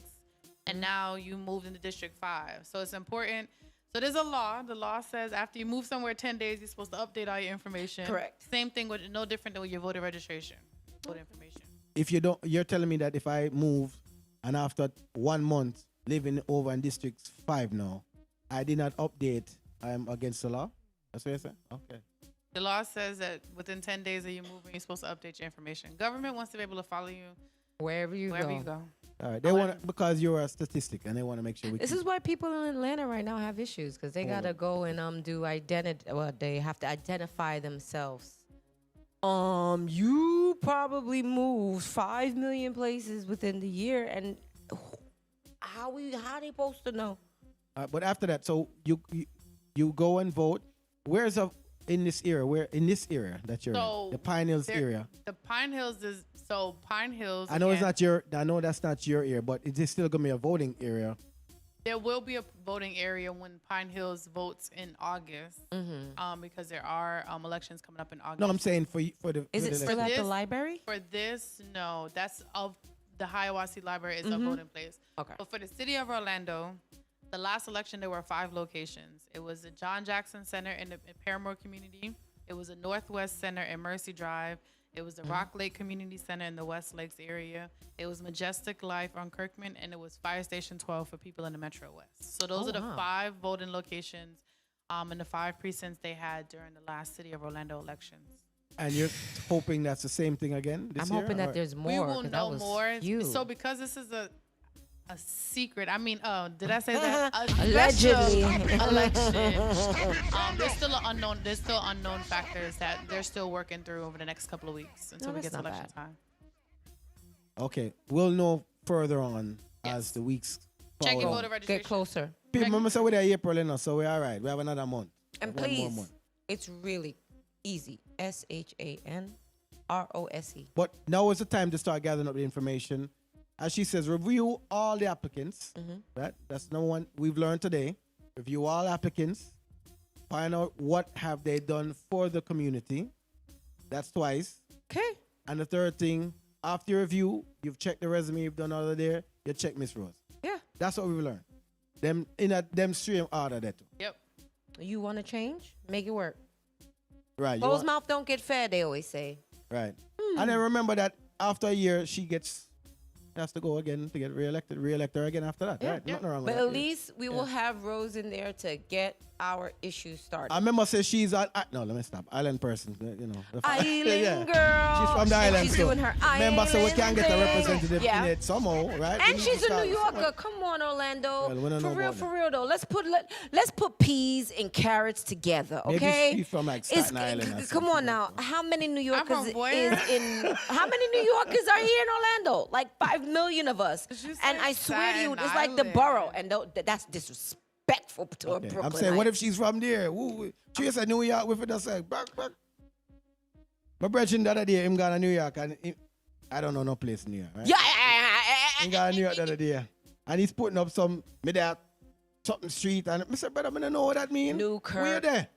S2: and now you moved into District 5. So it's important. So there's a law. The law says after you move somewhere 10 days, you're supposed to update all your information.
S3: Correct.
S2: Same thing with no different than with your voter registration. Voter information.
S1: If you don't, you're telling me that if I move and after 1 month living over in District 5 now, I did not update, I'm against the law? That's what you're saying? Okay.
S2: The law says that within 10 days of you moving, you're supposed to update your information. Government wants to be able to follow you
S3: Wherever you
S2: wherever
S3: go.
S2: you go.
S1: All right. They want because you're a statistic and they want to make sure we
S3: This
S1: keep-
S3: is why people in Atlanta right now have issues because they gotta go and do identity. Well, they have to identify themselves. You probably moved 5 million places within the year, and how they supposed to know?
S1: but after that, so you go and vote. Where's in this area? Where in this area that you're
S2: So
S1: in? The Pine Hills
S2: there-
S1: area.
S2: The Pine Hills is Pine Hills.
S1: I know it's
S2: again,
S1: not your. I know that's not your area, but it is still gonna be a voting area.
S2: There will be a voting area when Pine Hills votes in August, because there are elections coming up in August.
S1: No, I'm saying for the.
S3: Is
S1: for
S3: it
S1: the
S3: still
S1: election.
S3: at the
S2: this-
S3: library?
S2: For this, no, that's of the Hiawassee Library is a voting place.
S3: Okay.
S2: But for the city of Orlando, the last election there were 5 locations. It was the John Jackson Center in the Paramore community. It was the Northwest Center in Mercy Drive. It was the Rock Lake Community Center in the West Lakes area. It was Majestic Life on Kirkman, and it was Fire Station 12 for people in the Metro West. So those are the 5 voting locations and the 5 precincts they had during the last city of Orlando elections.
S1: And you're hoping that's the same thing again this
S3: I'm
S1: year?
S3: hoping that
S1: or-
S3: there's more.
S2: We will
S3: 'cause that
S2: know
S3: was
S2: more.
S3: huge.
S2: So because this is a secret, I mean, did I say that?
S3: Allegedly.
S2: Special election. There's still unknown. There's still unknown factors that they're still working through over the next couple of weeks until
S3: No,
S2: we
S3: that's
S2: get to
S3: not
S2: election
S3: bad.
S2: time.
S1: Okay, we'll know further on
S2: Yes.
S1: as the weeks.
S2: Check your
S1: follow.
S2: voter registration.
S3: Get closer.
S1: Remember, so we're there April, you know, so we're all right. We have another month.
S3: And
S1: One more
S3: please,
S1: month.
S3: it's really easy. SHANROSE.
S1: But now is the time to start gathering up the information. As she says, review all the applicants. Right? That's number one. We've learned today. Review all applicants. Find out what have they done for the community. That's twice.
S3: Okay.
S1: And the third thing, after your review, you've checked the resume you've done over there, you check Miss Rose.
S3: Yeah.
S1: That's what we've learned. Them in a them stream order that too.
S2: Yep.
S3: You want to change? Make it work.
S1: Right. you
S3: Closed
S1: want-
S3: mouth don't get fed, they always say.
S1: Right. And then remember that after a year, she has to go again to get reelected. Reelect her again after that.
S3: Yeah.
S1: Right. Nothing wrong with
S3: But
S1: that.
S3: at least we will have Rose in there to get our issues started.
S1: I remember say she's an no. Let me stop. Island person, you know.
S3: Island girl.
S1: She's from the
S3: And
S1: island.
S3: she's
S1: so
S3: doing her
S1: remember, so we can get a
S3: island thing.
S1: representative
S3: Yeah.
S1: in it somehow, right? We
S3: And
S1: need to
S3: she's a
S1: start
S3: New
S1: somewhere.
S3: Yorker. Come on, Orlando.
S1: Well, we don't know about
S3: For real though. Let's put peas and carrots together,
S1: Maybe
S3: okay?
S1: she's from, like, Staten Island or
S3: Come
S1: something
S3: on
S1: like
S3: now.
S1: that.
S3: How many New Yorkers
S2: from where?
S3: how many New Yorkers are here in Orlando? Like 5 million of us.
S2: She
S3: And
S2: said
S3: I swear to you,
S2: Staten
S3: it's like the
S2: Island.
S3: borough, and that's disrespectful to a
S1: Okay.
S3: Brooklyn.
S1: I'm saying, what if she's from there? She said New York with it. Just like, back. My brother the other day, him gone to New York, and I don't know no place in New York, right? He gone to New York the other day, and he's putting up some something street, and I said, brother, I don't know what that means.
S3: Newkirk.
S1: Where there?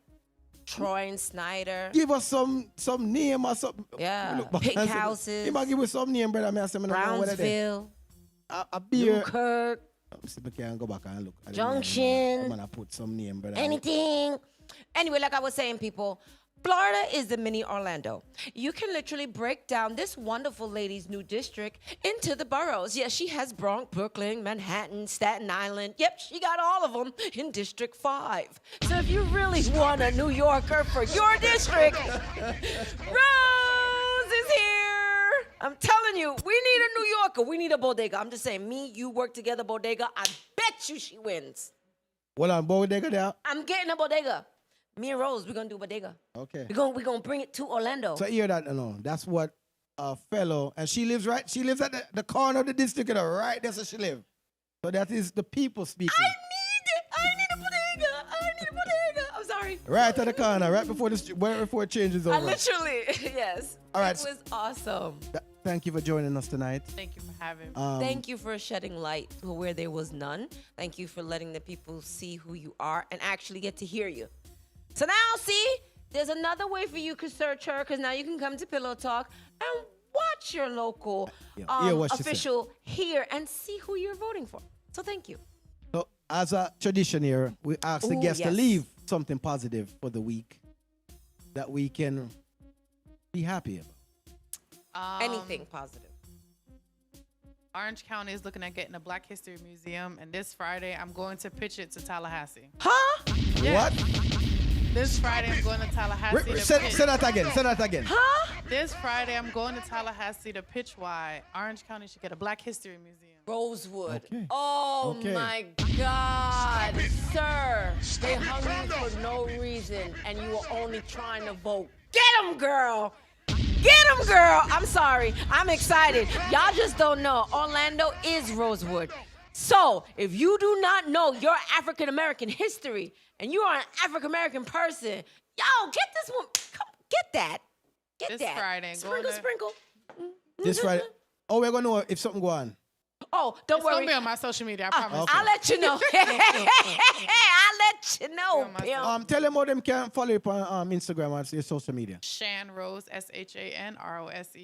S3: Troy and Snyder.
S1: Give us some name or something.
S3: Yeah.
S1: Look back
S3: Pig
S1: and say,
S3: houses.
S1: He might give us some name, brother. I said, I don't know what that is.
S3: Brownsville.
S1: A beer.
S3: Newkirk.
S1: I can't go back and look.
S3: Junction.
S1: I'm gonna put some name, brother.
S3: Anything. Anyway, like I was saying, people, Florida is the mini Orlando. You can literally break down this wonderful lady's new district into the boroughs. Yes, she has Bronx, Brooklyn, Manhattan, Staten Island. Yep, she got all of them in District 5. So if you really want a New Yorker for your district, Rose is here. I'm telling you, we need a New Yorker. We need a bodega. I'm just saying, me, you work together, bodega. I bet you she wins.
S1: Well, on Bodega there.
S3: I'm getting a bodega. Me and Rose, we're gonna do bodega.
S1: Okay.
S3: We're gonna bring it to Orlando.
S1: So hear that, no. That's what a fellow, and she lives at the corner of the district, right there, so she lives. So that is the people speaking.
S3: I need a bodega. I'm sorry.
S1: Right at the corner, right before it changes over.
S3: I literally, yes.
S1: All right.
S3: It was awesome.
S1: Thank you for joining us tonight.
S2: Thank you for having me.
S3: Thank you for shedding light to where there was none. Thank you for letting the people see who you are and actually get to hear you. So now, see, there's another way for you to search her, because now you can come to Pillow Talk and watch your local
S1: hear what she
S3: official here and see who you're voting for. So thank you.
S1: So as a tradition here, we ask the
S3: Ooh,
S1: guests to
S3: yes.
S1: leave something positive for the week that we can be happy about.
S3: Anything positive.
S2: Orange County is looking at getting a Black History Museum, and this Friday I'm going to pitch it to Tallahassee.
S3: Huh?
S2: Yeah.
S1: What?
S2: This Friday I'm going to Tallahassee to
S1: Say
S2: pitch.
S1: that again. Say that again.
S3: Huh?
S2: This Friday I'm going to Tallahassee to pitch why Orange County should get a Black History Museum.
S3: Rosewood.
S1: Okay.
S3: Oh
S1: Okay.
S3: my God, sir. They hung you for no reason and you were only trying to vote. Get him, girl. Get him, girl. I'm sorry. I'm excited. Y'all just don't know. Orlando is Rosewood. So if you do not know your African American history and you are an African American person, yo, get this one. Come, get that. Get
S2: This
S3: that.
S2: Friday,
S3: Sprinkle,
S2: going to-
S3: sprinkle.
S1: This Friday. Oh, we're gonna know if something go on.
S3: Oh, don't
S2: It's
S3: worry.
S2: gonna be on my social media, I promise.
S1: okay.
S3: I'll let you know. I'll let you know,
S2: Yeah, my
S3: Pimp.
S1: Tell them how them can follow you on Instagram and your social media.
S2: SHANROSE, SHANROSE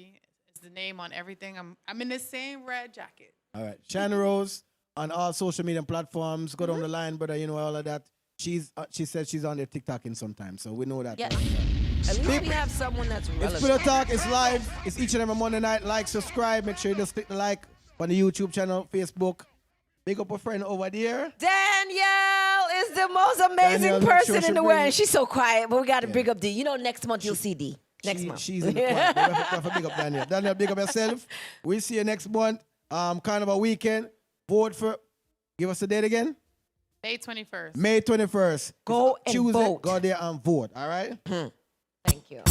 S2: is the name on everything. I'm in the same red jacket.
S1: All right, SHANROSE on all social media platforms. Go down
S3: Mm-hmm.
S1: the line, brother. You know all of that. She said she's on there TikToking sometimes, so we know that.
S3: Yes. At least we have someone that's
S1: It's
S3: relevant.
S1: Pillow Talk. It's live. It's each and every Monday night. Like, subscribe. Make sure you just click the like on the YouTube channel, Facebook. Big up a friend over there.
S3: Danielle is the most amazing
S1: Danielle, make
S3: person
S1: sure she
S3: in the
S1: bring-
S3: world. She's so quiet, but we got to
S1: Yeah.
S3: big up D. You know, next month you'll see D. Next month.
S1: She's in the corner. We have to big up Danielle. Danielle, big up yourself. We'll see you next month. Carnival weekend. Vote for. Give us the date again.
S2: May 21st.
S1: May 21st.
S3: Go
S1: It's
S3: and
S1: Tuesday.
S3: vote.
S1: Go there and vote. All right.
S3: Thank you.